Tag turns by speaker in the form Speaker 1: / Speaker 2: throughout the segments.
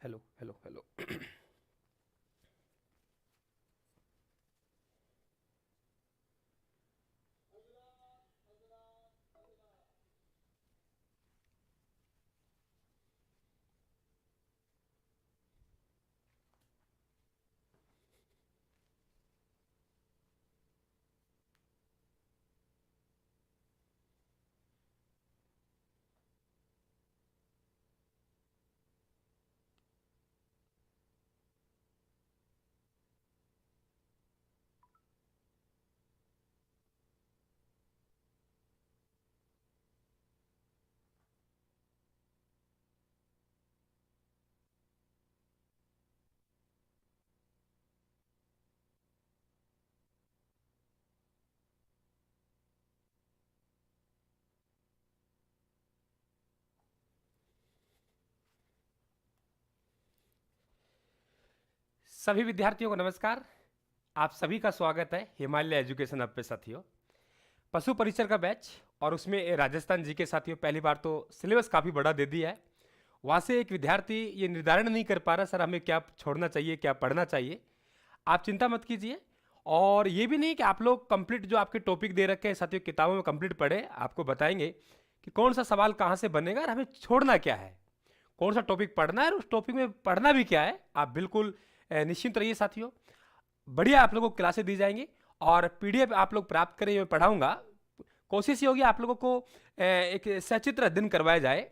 Speaker 1: Hello hello hello. सभी विद्यार्थियों को नमस्कार। आप सभी का स्वागत है हिमालय एजुकेशन हब पे साथियों। पशु परिचर का बैच और उसमें राजस्थान जी के साथियों, पहली बार तो सिलेबस काफ़ी बड़ा दे दिया है। वहाँ से एक विद्यार्थी ये निर्धारण नहीं कर पा रहा सर हमें क्या छोड़ना चाहिए, क्या पढ़ना चाहिए। आप चिंता मत कीजिए। और ये भी नहीं कि आप लोग कंप्लीट जो आपके टॉपिक दे रखे हैं साथियों किताबों में कंप्लीट पढ़े, आपको बताएंगे कि कौन सा सवाल कहाँ से बनेगा और हमें छोड़ना क्या है, कौन सा टॉपिक पढ़ना है और उस टॉपिक में पढ़ना भी क्या है। आप बिल्कुल निश्चिंत रहिए साथियों। बढ़िया आप लोगों को क्लासेस दी जाएंगी और पीडीएफ आप लोग प्राप्त करें, मैं पढ़ाऊंगा। कोशिश ये होगी आप लोगों को एक सचित्र दिन करवाया जाए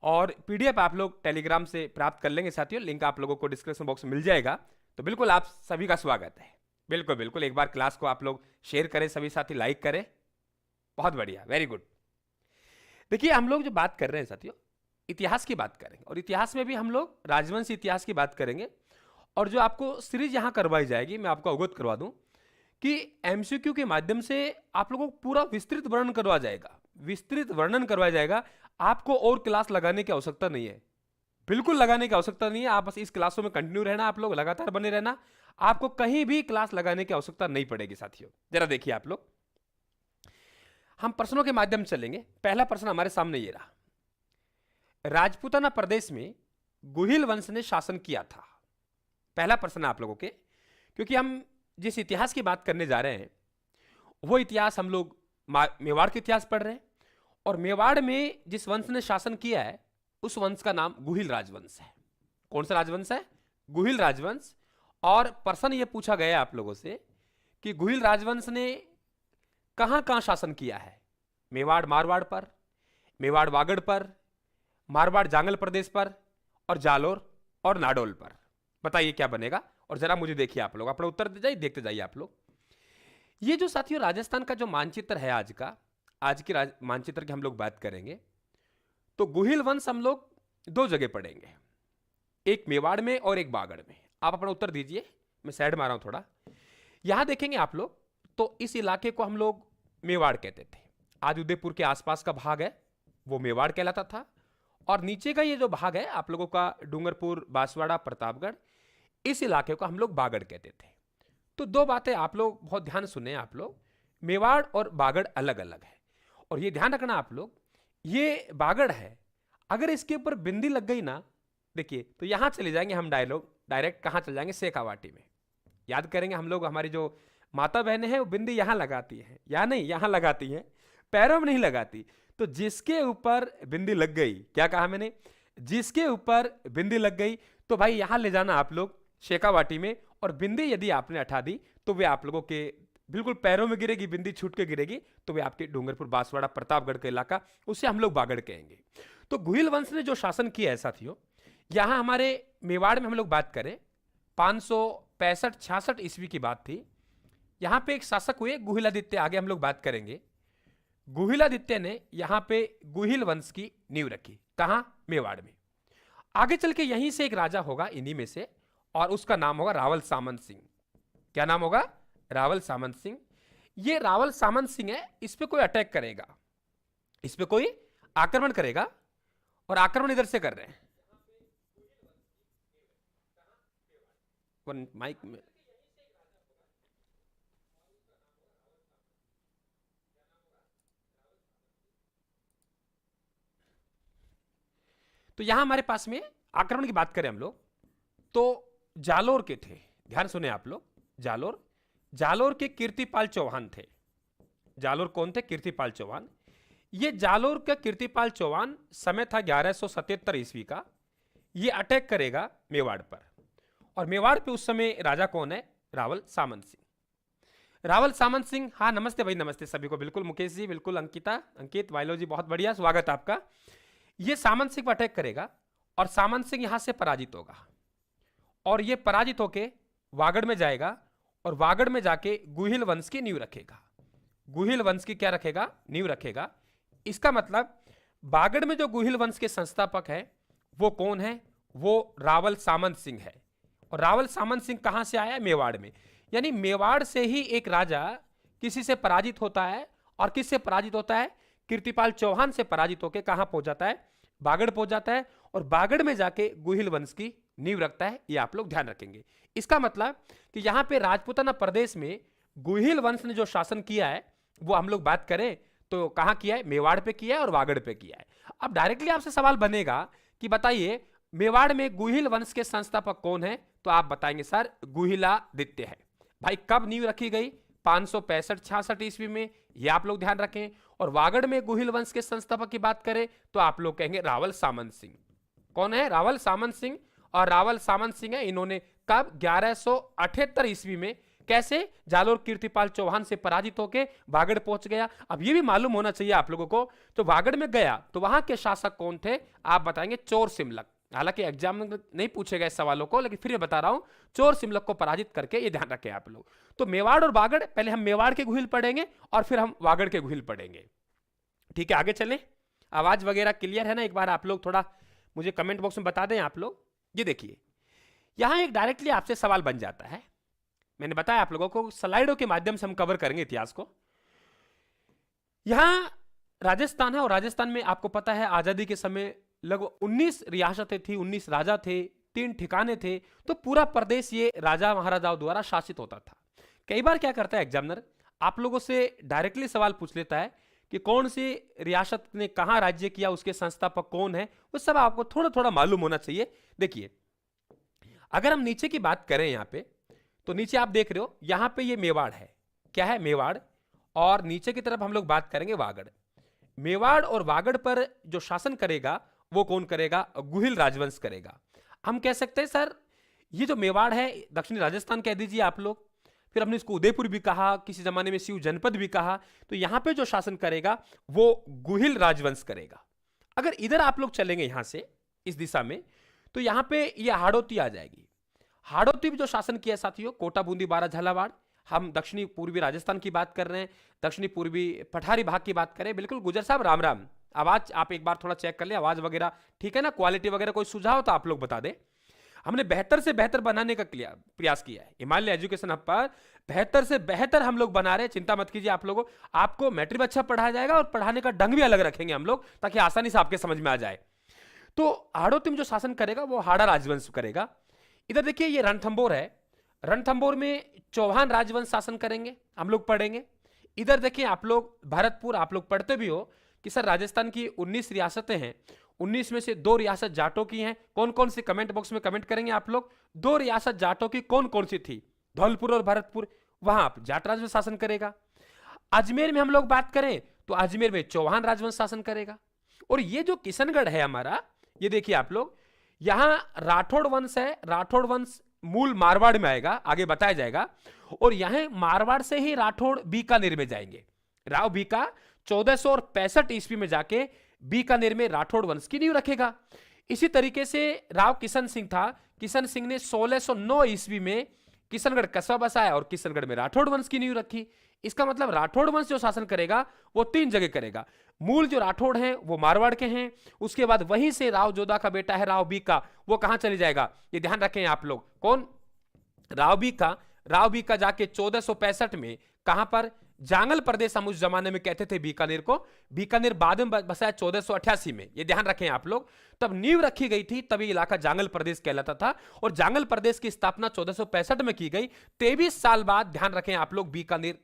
Speaker 1: और पीडीएफ आप लोग टेलीग्राम से प्राप्त कर लेंगे साथियों। लिंक आप लोगों को डिस्क्रिप्शन बॉक्स में मिल जाएगा। तो बिल्कुल आप सभी का स्वागत है। बिल्कुल बिल्कुल एक बार क्लास को आप लोग शेयर करें, सभी साथी लाइक करें। बहुत बढ़िया, वेरी गुड। देखिए हम लोग जो बात कर रहे हैं साथियों, इतिहास की बात करेंगे और इतिहास में भी हम लोग राजवंश इतिहास की बात करेंगे। और जो आपको सीरीज यहां करवाई जाएगी, मैं आपको अवगत करवा दूं कि एमसीक्यू के माध्यम से आप लोगों को पूरा विस्तृत वर्णन करवाया जाएगा, विस्तृत वर्णन करवाया जाएगा। आपको और क्लास लगाने की आवश्यकता नहीं है, बिल्कुल लगाने की आवश्यकता नहीं है। आप बस इस क्लासों में कंटिन्यू रहना, आप लोग लगातार बने रहना। आपको कहीं भी क्लास लगाने की आवश्यकता नहीं पड़ेगी साथियों। जरा देखिए आप लोग, हम प्रश्नों के माध्यम से चलेंगे। पहला प्रश्न हमारे सामने ये रहा, राजपूताना प्रदेश में गुहिल वंश ने शासन किया था। पहला प्रश्न है आप लोगों के, क्योंकि हम जिस इतिहास की बात करने जा रहे हैं वो इतिहास हम लोग मेवाड़ के इतिहास पढ़ रहे हैं। और मेवाड़ में जिस वंश ने शासन किया है उस वंश का नाम गुहिल राजवंश है। कौन सा राजवंश है? गुहिल राजवंश। और प्रश्न ये पूछा गया आप लोगों से कि गुहिल राजवंश ने कहां कहां शासन किया है। मेवाड़ मारवाड़ पर, मेवाड़ वागड़ पर, मारवाड़ जांगल प्रदेश पर, और जालोर और नाडोल पर। बताइए क्या बनेगा। और जरा मुझे देखिए, आप लोग अपना उत्तर दे जाइए, देखते जाइए आप लोग। ये जो साथियों राजस्थान का जो मानचित्र है आज का, आज के मानचित्र की हम लोग बात करेंगे तो गुहिल वंश हम लोग दो जगह पढ़ेंगे, एक मेवाड़ में और एक बागड़ में। आप अपना उत्तर दीजिए, मैं साइड में आ रहा हूं थोड़ा। यहां देखेंगे आप लोग तो इस इलाके को हम लोग मेवाड़ कहते थे। आज उदयपुर के आसपास का भाग है वो मेवाड़ कहलाता था। और नीचे का ये जो भाग है आप लोगों का डूंगरपुर, बांसवाड़ा, प्रतापगढ़, इस इलाके को हम लोग बागड़ कहते थे। तो दो बातें आप लोग बहुत ध्यान सुने। आप लोग मेवाड़ और बागड़ अलग अलग है। और ये ध्यान रखना आप लोग, ये बागड़ है, अगर इसके ऊपर बिंदी लग गई ना, देखिए तो यहां चले जाएंगे हम डायरेक्ट कहां चले जाएंगे, शेखावाटी में। याद करेंगे हम लोग, हमारी जो माता बहनें हैं वो बिंदी यहां लगाती है, या नहीं यहां लगाती है, पैरों में नहीं लगाती। तो जिसके ऊपर बिंदी लग गई, क्या कहा मैंने, जिसके ऊपर बिंदी लग गई तो भाई यहां ले जाना आप लोग शेखावाटी में। और बिंदी यदि आपने हटा दी तो वे आप लोगों के बिल्कुल पैरों में गिरेगी, बिंदी छूट के गिरेगी तो वे आपके डूंगरपुर, बांसवाड़ा, प्रतापगढ़ का इलाका, उसे हम लोग बागड़ कहेंगे। तो गुहिल वंश ने जो शासन किया है साथियों, यहां हमारे मेवाड़ में हम लोग बात करें 565-66 ईस्वी की बात थी। यहां पे एक शासक हुए गुहिलादित्य, आगे हम लोग बात करेंगे। गुहिलादित्य ने यहां पे गुहिल वंश की नींव रखी। कहां? मेवाड़ में। आगे चल के यहीं से एक राजा होगा इन्हीं में से, और उसका नाम होगा रावल सामंत सिंह। क्या नाम होगा? रावल सामंत सिंह। ये रावल सामंत सिंह है, इस पे कोई अटैक करेगा, इस पे कोई आक्रमण करेगा, और आक्रमण इधर से कर रहे हैं। वन माइक में। तो यहां हमारे पास में आक्रमण की बात करें हम लोग तो जालोर के थे, ध्यान सुने आप लोग, जालोर, जालोर के कीर्तिपाल चौहान थे। जालोर कौन थे? कीर्तिपाल चौहान। ये जालोर का कीर्तिपाल चौहान, समय था 1177 ईस्वी का, ये अटैक करेगा मेवाड़ पर। और मेवाड़ पे उस समय राजा कौन है? रावल सामंत सिंह। रावल सामंत सिंह, हाँ नमस्ते भाई, नमस्ते सभी को, बिल्कुल मुकेश जी, बिल्कुल अंकिता, अंकित वाइलो जी, बहुत बढ़िया, स्वागत आपका। ये सामंत सिंह पर अटैक करेगा और सामंत सिंह यहां से पराजित होगा और ये पराजित होके वागड़ में जाएगा और वागड़ में जाके गुहिल वंश की नींव रखेगा। गुहिल वंश की क्या रखेगा? नींव रखेगा। इसका मतलब वागड़ में जो गुहिल वंश के संस्थापक है वो कौन है? वो रावल सामंत सिंह है। और रावल सामंत सिंह कहां से आया? मेवाड़ में। यानी मेवाड़ से ही एक राजा किसी से पराजित होता है, और किससे पराजित होता है? कीर्तिपाल चौहान से पराजित होकर कहां पहुंच जाता है? बागड़ पहुंच जाता है और बागड़ में जाके गुहिल वंश की नींव रखता है। ये आप लोग ध्यान रखेंगे। इसका मतलब कि यहां पे राजपूताना प्रदेश में गुहिल वंश ने जो शासन किया है वो हम लोग बात करें तो कहां किया है? मेवाड़ पे किया है और वागड़ पे किया है। अब डायरेक्टली आपसे सवाल बनेगा कि बताइए मेवाड़ में गुहिल वंश के संस्थापक कौन है? तो आप बताएंगे सर गुहिलादित्य है। भाई कब नींव रखी गई? 565-66 ईस्वी में, ये आप लोग ध्यान रखें। और वागड़ में गुहिल वंश के संस्थापक की बात करें तो आप लोग कहेंगे रावल सामंत सिंह। कौन है? रावल सामंत सिंह। और रावल सामंत सिंह है, इन्होंने कब? 1178 ईस्वी में। कैसे? जालोर कीर्तिपाल चौहान से पराजित होकर वागड़ पहुंच गया। अब ये भी मालूम होना चाहिए आप लोगों को, तो वागड़ में गया तो वहां के शासक कौन थे? आप बताएंगे चोर सिमलक। हालांकि एग्जाम में नहीं पूछे गए सवालों को, लेकिन फिर मैं बता रहा हूं, चोर सिमलक को पराजित करके, ये ध्यान रखें आप लोग। तो मेवाड़ और वागड़, पहले हम मेवाड़ के गुहिल पढ़ेंगे और फिर हम वागड़ के गुहिल पढ़ेंगे। ठीक है, आगे चलें। आवाज वगैरह क्लियर है ना? एक बार आप लोग थोड़ा मुझे कमेंट बॉक्स में बता दें आप लोग। ये देखिए, यहां एक डायरेक्टली आपसे सवाल बन जाता है। मैंने बताया आप लोगों को स्लाइडों के माध्यम से हम कवर करेंगे इतिहास को। यहां राजस्थान है और राजस्थान में आपको पता है आजादी के समय लगभग 19 रियासतें थी, 19 राजा थे, 3 ठिकाने थे। तो पूरा प्रदेश ये राजा महाराजाओं द्वारा शासित होता था। कई बार क्या करता है एग्जामिनर, आप लोगों से डायरेक्टली सवाल पूछ लेता है कि कौन सी रियासत ने कहां राज्य किया, उसके संस्थापक कौन है, वो सब आपको थोड़ा थोड़ा मालूम होना चाहिए। देखिए, अगर हम नीचे की बात करें यहां पे, तो नीचे आप देख रहे हो यहां पे ये मेवाड़ है। क्या है? मेवाड़। और नीचे की तरफ हम लोग बात करेंगे वागड़। मेवाड़ और वागड़ पर जो शासन करेगा वो कौन करेगा? गुहिल राजवंश करेगा। हम कह सकते हैं सर ये जो मेवाड़ है दक्षिणी राजस्थान कह दीजिए आप लोग, फिर हमने इसको उदयपुर भी कहा, किसी जमाने में सिव जनपद भी कहा। तो यहां पे जो शासन करेगा वो गुहिल राजवंश करेगा। अगर इधर आप लोग चलेंगे यहां से इस दिशा में, तो यहां पे ये हाड़ौती आ जाएगी। हाड़ौती भी जो शासन किया साथियों, कोटा, बूंदी, बारा, झालावाड़। हम दक्षिणी पूर्वी राजस्थान की बात कर रहे हैं, दक्षिणी पूर्वी पठारी भाग की बात करें। बिल्कुल गुजर साहब, राम राम। आवाज आप एक बार थोड़ा चेक कर ले, आवाज वगैरह ठीक है ना? क्वालिटी वगैरह कोई सुझाव तो आप लोग बता दें। हमने बेहतर से बेहतर बनाने का प्रयास किया है। हिमालय एजुकेशन हब पर बेहतर से बेहतर हम लोग बना रहे हैं, चिंता मत कीजिए आप लोगों। आपको मैट्रिक अच्छा पढ़ाया जाएगा और पढ़ाने का ढंग भी अलग रखेंगे हम लोग, ताकि आसानी से आपके समझ में आ जाए। तो हाड़ौती में जो शासन करेगा वो हाड़ा राजवंश करेगा। इधर देखिए ये रणथंबोर है, रणथंबोर में चौहान राजवंश शासन करेंगे, हम लोग पढ़ेंगे। इधर देखिए आप लोग भरतपुर, आप लोग पढ़ते भी हो कि सर राजस्थान की 19 रियासतें हैं, 19 में से 2 रियासत जाटों की हैं। कौन कौन सी? कमेंट बॉक्स में कमेंट करेंगे आप लोग। 2 रियासत जाटों की कौन कौन सी थी? धौलपुर और भरतपुर। वहां आप जाट राजवंश शासन करेगा। अजमेर में हम लोग बात करें तो अजमेर में चौहान राजवंश शासन करेगा। और ये जो किशनगढ़ है हमारा, ये देखिए आप लोग, यहां राठौड़ वंश है। राठौड़ वंश मूल मारवाड़ में आएगा, आगे बताया जाएगा। और यहां मारवाड़ से ही राठौड़ बीकानेर में जाएंगे। राव बीका 1465 ईस्वी में जाके बीकानेर में राठौड़ वंश की नींव रखेगा। इसी तरीके से राव किशन सिंह था, किशन सिंह ने 1609 ईस्वी में किशनगढ़ कस्बा बसाया और किशनगढ़ में राठौड़ वंश की नींव रखी। इसका मतलब राठौड़ वंश जो शासन करेगा वो 3 जगह करेगा। मूल जो राठौड़ हैं वो मारवाड़ के हैं, उसके बाद वहीं से राव जोधा का बेटा है राव बीका, वो कहां चले जाएगा? ये ध्यान रखें आप लोग। कौन? राव बीका। राव बीका जाके 1465 में कहां पर? जांगल प्रदेश हम उस जमाने में कहते थे बीकानेर को। बीकानेर बाद में बसाया 1488 में, ये ध्यान रखें आप लोग। तब नींव रखी गई थी, तब ये इलाका जांगल प्रदेश कहलाता था। और जांगल प्रदेश की स्थापना 1465 में की गई। 23 साल बाद ध्यान रखें आप लोग बीकानेर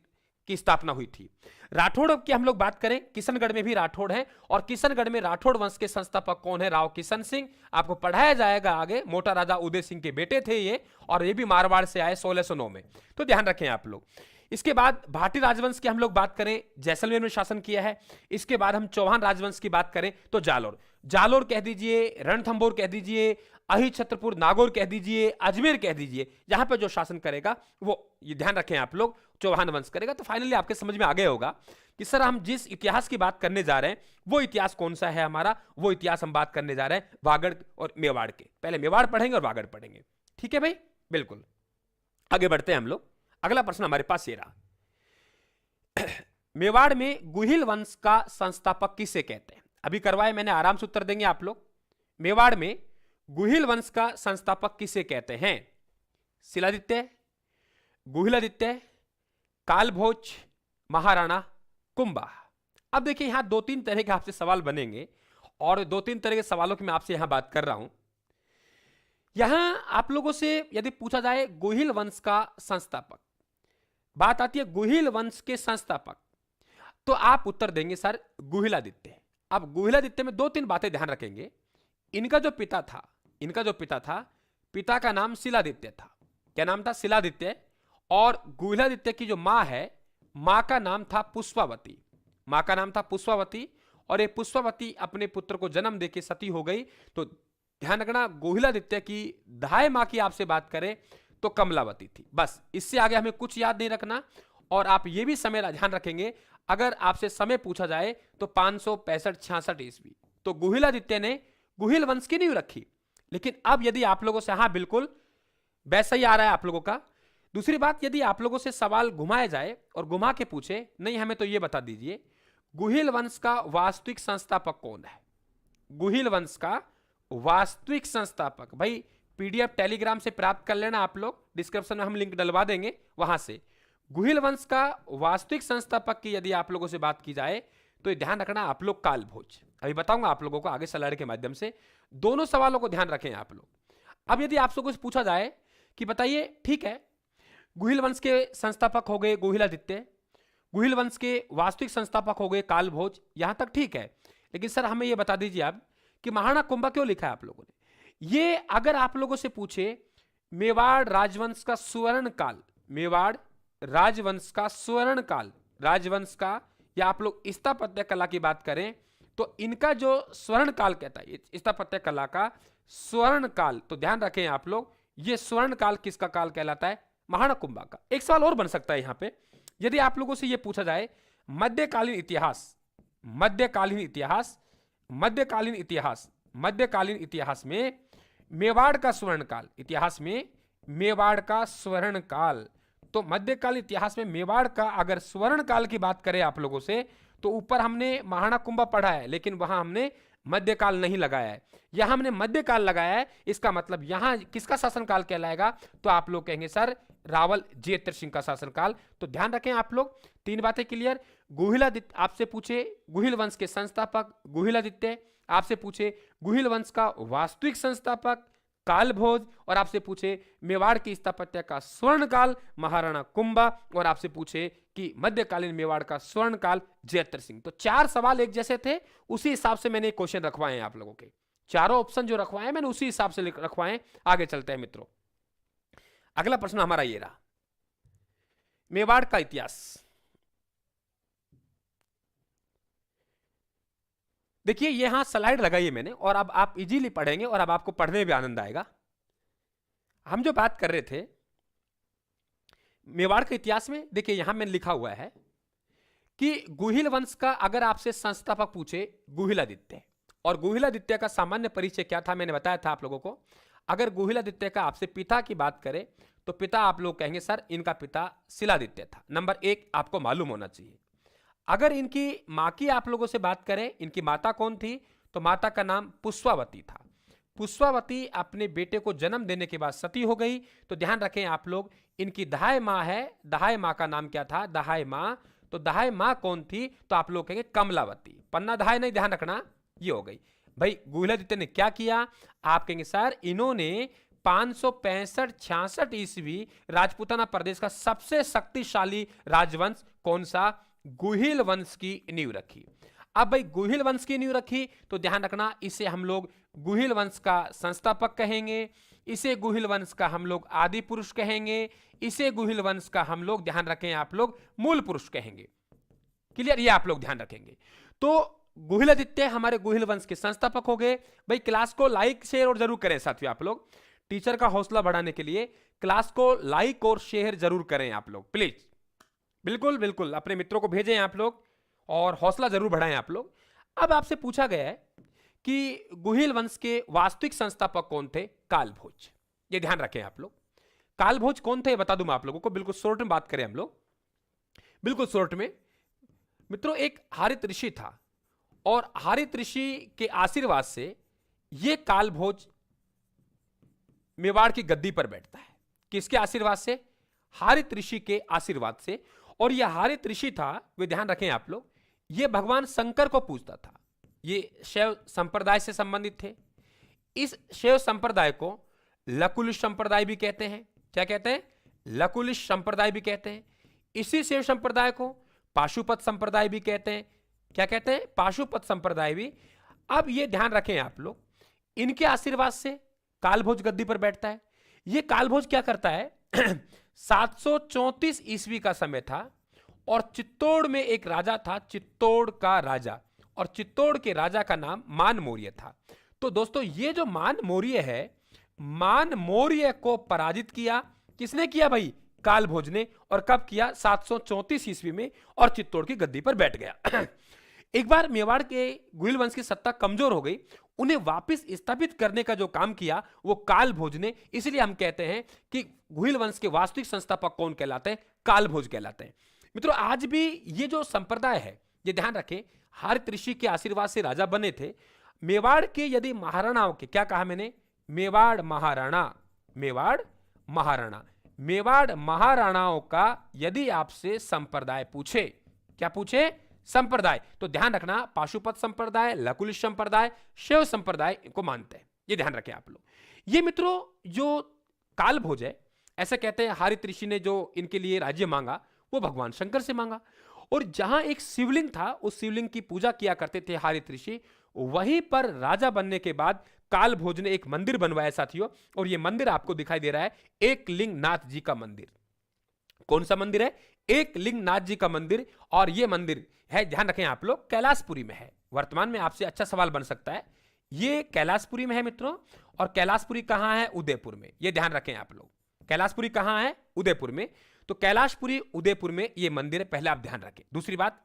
Speaker 1: की स्थापना हुई थी। राठौड़ की हम लोग बात करें, किशनगढ़ में भी राठौड़ है, और किशनगढ़ में राठौड़ वंश के संस्थापक कौन है? राव किशन सिंह। आपको पढ़ाया जाएगा आगे, मोटा राजा उदय सिंह के बेटे थे ये, और ये भी मारवाड़ से आए 1609 में, तो ध्यान रखें आप लोग। इसके बाद भाटी राजवंश की हम लोग बात करें, जैसलमेर में शासन किया है। इसके बाद हम चौहान राजवंश की बात करें तो जालोर कह दीजिए, रणथंभौर कह दीजिए, अहि छत्रपुर नागौर कह दीजिए, अजमेर कह दीजिए, यहां पर जो शासन करेगा वो, ये ध्यान रखें आप लोग, चौहान वंश करेगा। तो फाइनली आपके समझ में आ गया होगा कि सर हम जिस इतिहास की बात करने जा रहे हैं वो इतिहास कौन सा है हमारा, वो इतिहास हम बात करने जा रहे हैं वागड़ और मेवाड़ के। पहले मेवाड़ पढ़ेंगे और वागड़ पढ़ेंगे, ठीक है भाई, बिल्कुल। आगे बढ़ते हैं हम लोग। अगला प्रश्न हमारे पास ये रहा, मेवाड़ में गुहिल वंश का संस्थापक किसे कहते हैं? अभी करवाए मैंने, आराम से उत्तर देंगे आप लोग। मेवाड़ में गुहिल वंश का संस्थापक किसे कहते हैं? शिलादित्य, गुहिलादित्य, कालभोज, महाराणा कुंभा। अब देखिए यहां दो तीन तरह के आपसे सवाल बनेंगे, और दो तीन तरह के सवालों की मैं आपसे यहां बात कर रहा हूं। यहां आप लोगों से यदि पूछा जाए गुहिल वंश का संस्थापक, बात आती है गुहिल वंश के संस्थापक, तो आप उत्तर देंगे सर गुहिलादित्य। अब गुहिलादित्य में दो तीन बातें ध्यान रखेंगे। इनका जो पिता था, पिता का नाम शिलादित्य था। क्या नाम था? शिलादित्य। और गुहिलादित्य की जो मां है, मां का नाम था पुष्पावती। मां का नाम था पुष्पावती, और ये पुष्पावती अपने पुत्र को जन्म देके सती हो गई। तो ध्यान रखना, गुहिलादित्य की दाई मां की आपसे बात करें तो कमलावती थी। बस, इससे आगे हमें कुछ याद नहीं रखना। और आप ये भी समय ध्यान रखेंगे, अगर आपसे समय पूछा जाए तो 565-66 ईस्वी, तो गुहिलादित्य ने गुहिल वंश की नींव रखी। लेकिन अब यदि आप लोगों से, हाँ बिल्कुल वैसा ही आ रहा है आप लोगों का। दूसरी बात, यदि आप लोगों से सवाल घुमाया जाए और घुमा के पूछे, नहीं हमें तो ये बता दीजिए गुहिल वंश का वास्तविक संस्थापक कौन है? गुहिल वंश का वास्तविक संस्थापक, भाई पीडीएफ टेलीग्राम से प्राप्त कर लेना आप लोग, डिस्क्रिप्शन में हम लिंक डलवा देंगे वहां से। गुहिल वंश का वास्तविक संस्थापक की यदि आप लोगों से बात की जाए तो ध्यान रखना आप लोग कालभोज। अभी बताऊंगा आप लोगों को आगे स्लाइड के माध्यम से। दोनों सवालों को ध्यान रखें आप लोग। अब यदि आप लोगों से पूछा जाए कि बताइए, ठीक है गुहिल वंश के संस्थापक हो गए गुहिलादित्य, गुहिल वंश के वास्तविक संस्थापक हो गए कालभोज, यहां तक ठीक है, लेकिन सर हमें यह बता दीजिए आप कि महाराणा कुंभा क्यों लिखा है आप लोगों ने? ये अगर आप लोगों से पूछे मेवाड़ राजवंश का स्वर्ण काल, मेवाड़ राजवंश का स्वर्ण काल, राजवंश का, या आप लोग स्थापत्य कला की बात करें तो इनका जो स्वर्ण काल कहता है, स्थापत्य कला का स्वर्ण काल, तो ध्यान रखें आप लोग, ये स्वर्ण काल किसका काल कहलाता है? महाराणा कुंभा का। एक सवाल और बन सकता है यहां पे, यदि आप लोगों से यह पूछा जाए मध्यकालीन इतिहास, मध्यकालीन इतिहास, मध्यकालीन इतिहास, मध्यकालीन इतिहास में मेवाड़ का स्वर्ण काल, इतिहास में मेवाड़ का स्वर्ण काल, तो मध्यकालीन इतिहास में मेवाड़ का अगर स्वर्ण काल की बात करें आप लोगों से, तो ऊपर हमने महाराणा कुंभा पढ़ा है, लेकिन वहां हमने मध्यकाल नहीं लगाया है, यहां हमने मध्यकाल लगाया है। इसका मतलब यहां किसका शासनकाल कहलाएगा? तो आप लोग कहेंगे सर रावल जयेंद्र सिंह का शासनकाल। तो ध्यान रखें आप लोग, तीन बातें क्लियर। गुहिलादित्य आपसे पूछे गुहिल वंश के संस्थापक गुहिलादित्य, आपसे पूछे गुहिल वंश का वास्तविक संस्थापक कालभोज, और आपसे पूछे मेवाड़ की स्थापत्य का स्वर्ण काल महाराणा कुंभा, और आपसे पूछे कि मध्यकालीन मेवाड़ का स्वर्ण काल जयेंद्र सिंह। तो चार सवाल एक जैसे थे, उसी हिसाब से मैंने क्वेश्चन रखवाए हैं आप लोगों के। चारों ऑप्शन जो रखवाए हैं मैंने उसी हिसाब से रखवाए। आगे चलते हैं मित्रों। अगला प्रश्न हमारा ये रहा, मेवाड़ का इतिहास। देखिए यहां स्लाइड लगाई है मैंने, और अब आप इजीली पढ़ेंगे और अब आपको पढ़ने में भी आनंद आएगा। हम जो बात कर रहे थे मेवाड़ के इतिहास में, देखिए यहां मैंने लिखा हुआ है कि गुहिल वंश का अगर आपसे संस्थापक पूछे गुहिलादित्य, और गुहिलादित्य का सामान्य परिचय क्या था मैंने बताया था आप लोगों को। अगर गुहिलादित्य का आपसे पिता की बात करें तो पिता आप लोग कहेंगे सर इनका पिता शिलादित्य था, नंबर एक आपको मालूम होना चाहिए। अगर इनकी मां की आप लोगों से बात करें, इनकी माता कौन थी, तो माता का नाम पुष्पावती था। पुष्पावती अपने बेटे को जन्म देने के बाद सती हो गई। तो ध्यान रखें आप लोग, इनकी दहाई मां है, दहाई मां का नाम क्या था? दहाई मां। तो दहाई मां कौन थी? तो आप लोग कहेंगे कमलावती, पन्ना दहाई नहीं, ध्यान रखना, ये हो गई। भाई गुहिलादित्य ने क्या किया? आप कहेंगे सर इन्होंने 565-66 ईस्वी राजपूताना प्रदेश का सबसे शक्तिशाली राजवंश कौन सा? गुहिल वंश की नींव रखी। अब भाई गुहिल वंश की नींव रखी तो ध्यान रखना, इसे हम लोग गुहिल वंश का संस्थापक कहेंगे, इसे गुहिल वंश का हम लोग आदि पुरुष कहेंगे, इसे गुहिल वंश का हम लोग ध्यान रखें आप लोग मूल पुरुष कहेंगे। क्लियर? ये आप लोग ध्यान रखेंगे। तो गुहिल आदित्य हमारे गुहिल वंश के संस्थापक हो गए। भाई क्लास को लाइक शेयर और जरूर करें साथियों, आप लोग टीचर का हौसला बढ़ाने के लिए क्लास को लाइक और शेयर जरूर करें आप लोग प्लीज। बिल्कुल बिल्कुल अपने मित्रों को भेजें आप लोग और हौसला जरूर बढ़ाएं आप लोग। अब आपसे पूछा गया है कि गुहिल वंश के वास्तविक संस्थापक कौन थे? कालभोज। ये ध्यान रखें आप लोग। कालभोज कौन थे बता दूं मैं आप लोगों को, बिल्कुल शॉर्ट में बात करें हम लोग, बिल्कुल शॉर्ट में। मित्रों एक हारित ऋषि था और हारित ऋषि के आशीर्वाद से यह कालभोज मेवाड़ की गद्दी पर बैठता है। किसके आशीर्वाद से? हारित ऋषि के आशीर्वाद से। और यह हारित ऋषि था, वे ध्यान रखें आप लोग, यह भगवान शंकर को पूजता था। ये शैव संप्रदाय से संबंधित थे। इस शैव संप्रदाय को लकुलिश संप्रदाय भी कहते हैं। क्या कहते हैं? लकुलिश संप्रदाय भी कहते हैं। इसी शैव संप्रदाय को पाशुपत संप्रदाय भी कहते हैं। क्या कहते हैं? पाशुपत संप्रदाय भी। अब ये ध्यान रखें आप लोग, इनके आशीर्वाद से कालभोज गद्दी पर बैठता है। ये कालभोज क्या करता है 734 ईस्वी का समय था और चित्तौड़ में एक राजा था, चित्तौड़ का राजा, और चित्तौड़ के राजा का नाम मान मौर्य था। तो दोस्तों ये जो मान मौर्य है, मान मौर्य को पराजित किया। किसने किया भाई? कालभोज ने। और कब किया? 734 ईस्वी में, और चित्तौड़ की गद्दी पर बैठ गया। एक बार मेवाड़ के गुहिल वंश की सत्ता कमजोर हो गई, उन्हें वापस स्थापित करने का जो काम किया वो कालभोज ने। इसलिए हम कहते हैं कि गुहिल वंश के वास्तविक संस्थापक कौन कहलाते हैं? कालभोज कहलाते हैं। मित्रों आज भी ये जो संप्रदाय है, ये ध्यान रखें, हारित ऋषि के आशीर्वाद से राजा बने थे। मेवाड़ के यदि महाराणाओं के, क्या कहा मैंने? मेवाड़ महाराणा, मेवाड़ महाराणा, मेवाड़ महाराणाओं का यदि आपसे संप्रदाय पूछे, क्या पूछे? संप्रदाय, तो ध्यान रखना पाशुपत संप्रदाय, लकुलिश संप्रदाय, शैव संप्रदाय को मानते हैं। ये ध्यान रखें आप लोग। ये मित्रों जो कालभोज है, ऐसे कहते हैं हारित ऋषि ने जो इनके लिए राज्य मांगा वो भगवान शंकर से मांगा। और जहां एक शिवलिंग था, उस शिवलिंग की पूजा किया करते थे हारित ऋषि। वहीं पर राजा बनने के बाद कालभोज ने एक मंदिर बनवाया साथियों, और यह मंदिर आपको दिखाई दे रहा है, एकलिंगनाथ जी का मंदिर। कौन सा मंदिर है? एकलिंगनाथ जी का मंदिर। और यह मंदिर है, ध्यान रखें आप लोग, कैलाशपुरी में है। वर्तमान में आपसे अच्छा सवाल बन सकता है, यह कैलाशपुरी में है मित्रों। और कैलाशपुरी कहां है? उदयपुर में। यह ध्यान रखें आप लोग, कैलाशपुरी कहां है? उदयपुर में। तो कैलाशपुरी उदयपुर में यह मंदिर है, पहले आप ध्यान रखें। दूसरी बात,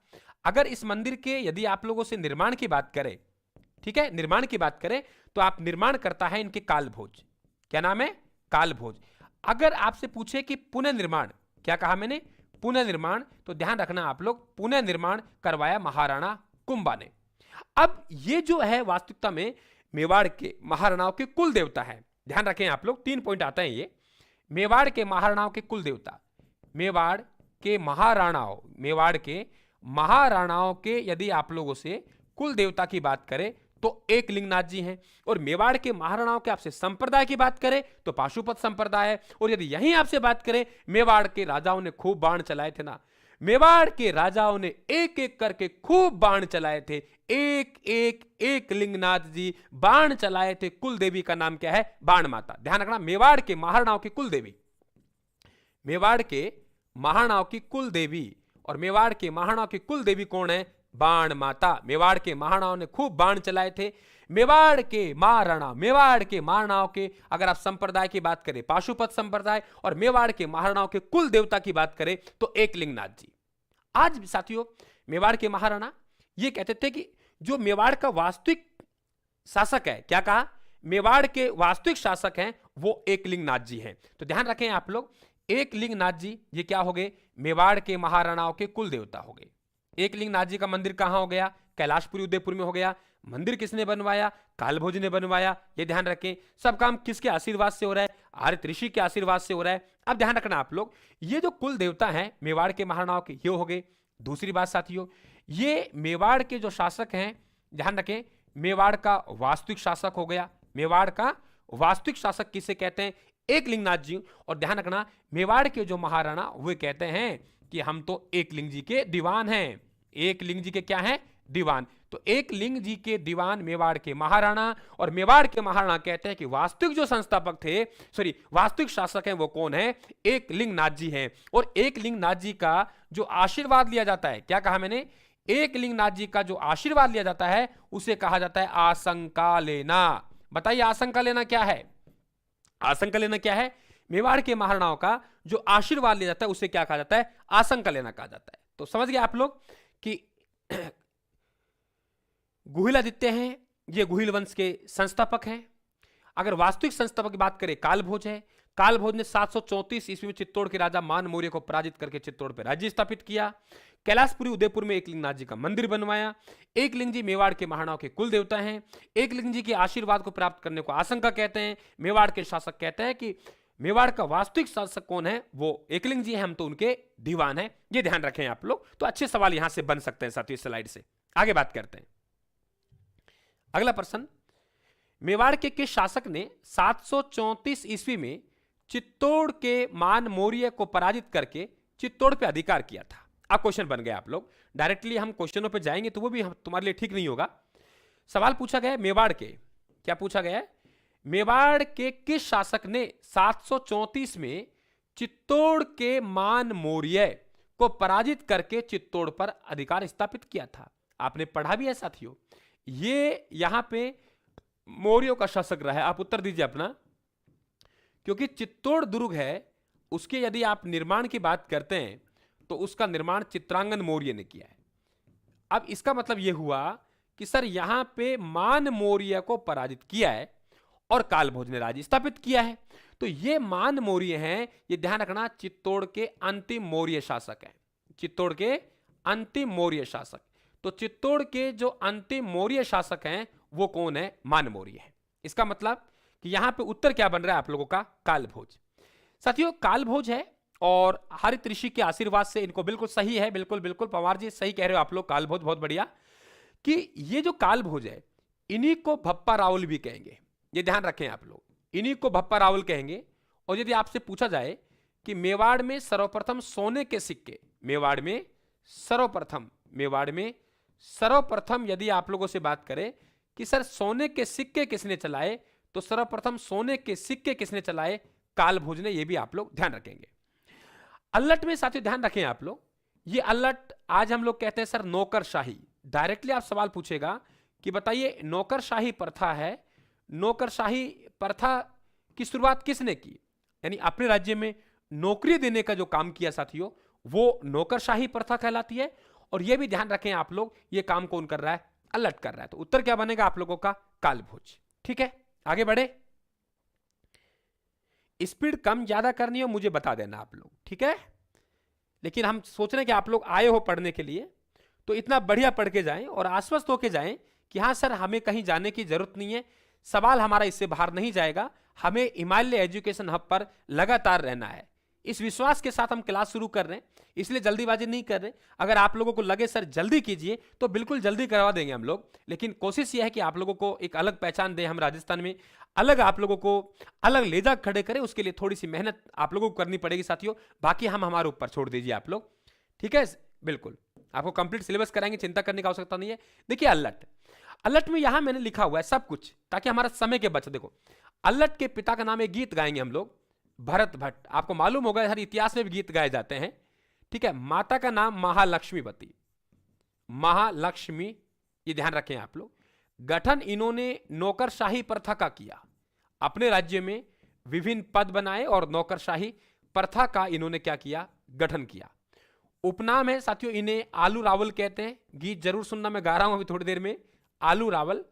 Speaker 1: अगर इस मंदिर के यदि आप लोगों से निर्माण की बात करें, ठीक है, निर्माण की बात करें, तो आप निर्माण करता है इनके कालभोज। क्या नाम है? कालभोज। अगर आपसे पूछे कि पुनर्निर्माण, क्या कहा मैंने? पुनर्निर्माण, तो ध्यान रखना आप लोग, पुनर्निर्माण करवाया महाराणा कुंभा ने। अब ये जो है वास्तविकता में मेवाड़ के महाराणाओं के कुल देवता है। ध्यान रखें आप लोग, 3 पॉइंट आते हैं ये। मेवाड़ के महाराणाओं के कुल देवता, मेवाड़ के महाराणाओं, मेवाड़ के महाराणाओं के यदि आप लोगों से कुल देवता की बात करें तो एकलिंगनाथ जी हैं। और मेवाड़ के महाराणाओं के आपसे संप्रदाय की बात करें तो पाशुपत संप्रदाय है। और यदि यहीं आपसे बात करें, मेवाड़ के राजाओं ने खूब बाण चलाए थे ना, मेवाड़ के राजाओं ने एक एक करके खूब बाण चलाए थे, एकलिंगनाथ जी बाण चलाए थे। कुल देवी का नाम क्या है? बाण माता। ध्यान रखना, मेवाड़ के महाराणाओं की कुल देवी, मेवाड़ के महाराणाओं की कुल देवी, और मेवाड़ के महाराणाओं की कुल देवी कौन है? बाण माता। मेवाड़ के महाराणाओं ने खूब बाण चलाए थे। मेवाड़ के महाराणा, मेवाड़ के महाराणाओं के अगर आप संप्रदाय की बात करें पाशुपत संप्रदाय, और मेवाड़ के महाराणाओं के कुल देवता की बात करें तो एकलिंगनाथ जी। आज भी साथियों मेवाड़ के महाराणा ये कहते थे कि जो मेवाड़ का वास्तविक शासक है, क्या कहा? मेवाड़ के वास्तविक शासक हैं वो एकलिंगनाथ जी हैं। तो ध्यान रखें आप लोग, एकलिंगनाथ जी ये क्या हो गए? मेवाड़ के महाराणाओं के कुल देवता हो गए। एकलिंगनाथ जी का मंदिर कहां हो गया? कैलाशपुरी उदयपुर में हो गया। मंदिर किसने बनवाया? कालभोज ने बनवाया। ये ध्यान रखें। सब काम किसके आशीर्वाद से हो रहा है? हारित ऋषि के आशीर्वाद से हो रहा है। अब ध्यान रखना आप लोग, ये जो कुल देवता हैं मेवाड़ के महाराणाओं के, ये हो गए। दूसरी बात साथियों, ये मेवाड़ के जो शासक हैं, ध्यान रखें, मेवाड़ का वास्तविक शासक हो गया, मेवाड़ का वास्तविक शासक किसे कहते हैं? एकलिंगनाथ जी। और ध्यान रखना, मेवाड़ के जो महाराणा वे कहते हैं कि हम तो एकलिंग जी के दीवान हैं। एकलिंग जी के क्या हैं? दीवान। तो एकलिंग जी के दीवान मेवाड़ के महाराणा, और मेवाड़ के महाराणा कहते हैं कि वास्तविक जो संस्थापक थे, सॉरी वास्तविक शासक हैं, वो कौन है? एकलिंगनाथ जी हैं। और एकलिंगनाथ जी का जो आशीर्वाद लिया जाता है, क्या कहा मैंने? एकलिंगनाथ जी का जो आशीर्वाद लिया जाता है उसे कहा जाता है आशंका लेना। बताइए आशंका लेना क्या है? आशंका लेना क्या है? मेवाड़ के महाराणाओं का जो आशीर्वाद लिया जाता है उसे क्या कहा जाता है? आशंका लेना कहा जाता है। तो समझ गए आप लोग कि गुहिलादित्य हैं, ये गुहिल वंश के संस्थापक हैं। अगर वास्तविक संस्थापक की बात करें, कालभोज है। कालभोज ने 734 ईस्वी में चित्तौड़ के राजा मान मौर्य को पराजित करके चित्तौड़ पर राज्य स्थापित किया। कैलाशपुरी उदयपुर में एकलिंगनाथ जी का मंदिर बनवाया। एकलिंग जी मेवाड़ के महाराणाओं के कुल देवता हैं। एकलिंग जी के आशीर्वाद को प्राप्त करने को आशंका कहते हैं। मेवाड़ के शासक कहते हैं कि मेवाड़ का वास्तविक शासक कौन है? वो एकलिंग जी हैं, हम तो उनके दीवान हैं। ये ध्यान रखें आप लोग। तो अच्छे सवाल यहां से बन सकते हैं साथियों। स्लाइड से आगे बात करते हैं। अगला प्रश्न, मेवाड़ के किस शासक ने 734 ईस्वी में चित्तौड़ के मान मौर्य को पराजित करके चित्तौड़ पे अधिकार किया था? अब क्वेश्चन बन गया। आप लोग डायरेक्टली हम क्वेश्चनों पे जाएंगे तो वो भी तुम्हारे लिए ठीक नहीं होगा। सवाल पूछा गया है मेवाड़ के, क्या पूछा गया है? मेवाड़ के किस शासक ने 734 में चित्तौड़ के मान मौर्य को पराजित करके चित्तौड़ पर अधिकार स्थापित किया था? आपने पढ़ा भी है साथियों। ये यहां पे मौर्यों का शासक रहा है। आप उत्तर दीजिए अपना, क्योंकि चित्तौड़ दुर्ग है, उसके यदि आप निर्माण की बात करते हैं तो उसका निर्माण चित्रांगन मौर्य ने किया है। अब इसका मतलब यह हुआ कि सर यहां पे मान मौर्य को पराजित किया है और कालभोज ने राज्य स्थापित किया है। तो ये मान मौर्य हैं, ये ध्यान रखना, चित्तौड़ के अंतिम मौर्य शासक हैं। चित्तौड़ के अंतिम मौर्य शासक। तो चित्तौड़ के जो अंतिम मौर्य शासक हैं वो कौन है? मान मौर्य है। इसका मतलब कि यहां पे उत्तर क्या बन रहा है आप लोगों का? कालभोज। साथियों कालभोज है, और हरित ऋषि के आशीर्वाद से इनको बिल्कुल सही है। बिल्कुल बिल्कुल पवार जी सही कह रहे हो आप लोग। कालभोज बहुत बढ़िया। कि ये जो कालभोज है इन्हीं को भप्पा रावल भी कहेंगे। ये ध्यान रखें आप लोग, इन्हीं को भप्पा रावल कहेंगे। और यदि आपसे पूछा जाए कि मेवाड़ में सर्वप्रथम सोने के सिक्के, मेवाड़ में सर्वप्रथम यदि आप लोगों से बात करें कि सर सोने के सिक्के किसने चलाए, तो सर्वप्रथम सोने के सिक्के किसने चलाए? कालभोज ने। ये भी आप लोग ध्यान रखेंगे। अल्लट में साथियों ध्यान रखें आप लोग, ये अल्लट आज हम लोग कहते हैं सर नौकरशाही। डायरेक्टली आप सवाल पूछेगा कि बताइए नौकरशाही प्रथा है, नौकरशाही प्रथा की शुरुआत किसने की? यानी अपने राज्य में नौकरी देने का जो काम किया साथियों, वो नौकरशाही प्रथा कहलाती है। और यह भी ध्यान रखें आप लोग, ये काम कौन कर रहा है? अल्लट कर रहा है। तो उत्तर क्या बनेगा आप लोगों का? कालभोज। ठीक है, आगे बढ़े। स्पीड कम ज्यादा करनी हो मुझे बता देना आप लोग, ठीक है? लेकिन हम सोच रहे हैं कि आप लोग आए हो पढ़ने के लिए, तो इतना बढ़िया पढ़ के जाएं और आश्वस्त होके जाएं कि हाँ सर हमें कहीं जाने की जरूरत नहीं है, सवाल हमारा इससे बाहर नहीं जाएगा, हमें हिमालय एजुकेशन हब पर लगातार रहना है। इस विश्वास के साथ हम क्लास शुरू कर रहे हैं, इसलिए जल्दीबाजी नहीं कर रहे। अगर आप लोगों को लगे सर जल्दी कीजिए तो बिल्कुल जल्दी करवा देंगे हम लोग, लेकिन कोशिश यह है कि आप लोगों को एक अलग पहचान दें हम राजस्थान में, अलग आप लोगों को अलग लेजा खड़े करें। उसके लिए थोड़ी सी मेहनत आप लोगों को करनी पड़ेगी साथियों, बाकी हम हमारे ऊपर छोड़ दीजिए आप लोग, ठीक है? बिल्कुल आपको कंप्लीट सिलेबस कराएंगे, चिंता करने की आवश्यकता नहीं है। देखिए अल्लट में यहां मैंने लिखा हुआ है सब कुछ ताकि हमारा समय के बचे। देखो अल्लट के पिता का नाम एक गीत गाएंगे हम लोग, भरत भट्ट। आपको मालूम होगा हर इतिहास में भी गीत गाए जाते हैं, ठीक है? माता का नाम महालक्ष्मीवती, महालक्ष्मी, ये ध्यान रखें आप लोग। गठन इन्होंने नौकरशाही प्रथा का किया, अपने राज्य में विभिन्न पद बनाए और नौकरशाही प्रथा का इन्होंने क्या किया? गठन किया। उपनाम है साथियों इन्हें आलू रावल कहते हैं, गीत जरूर सुनना, मैं गा रहा हूं अभी थोड़ी देर में, आलू रावल।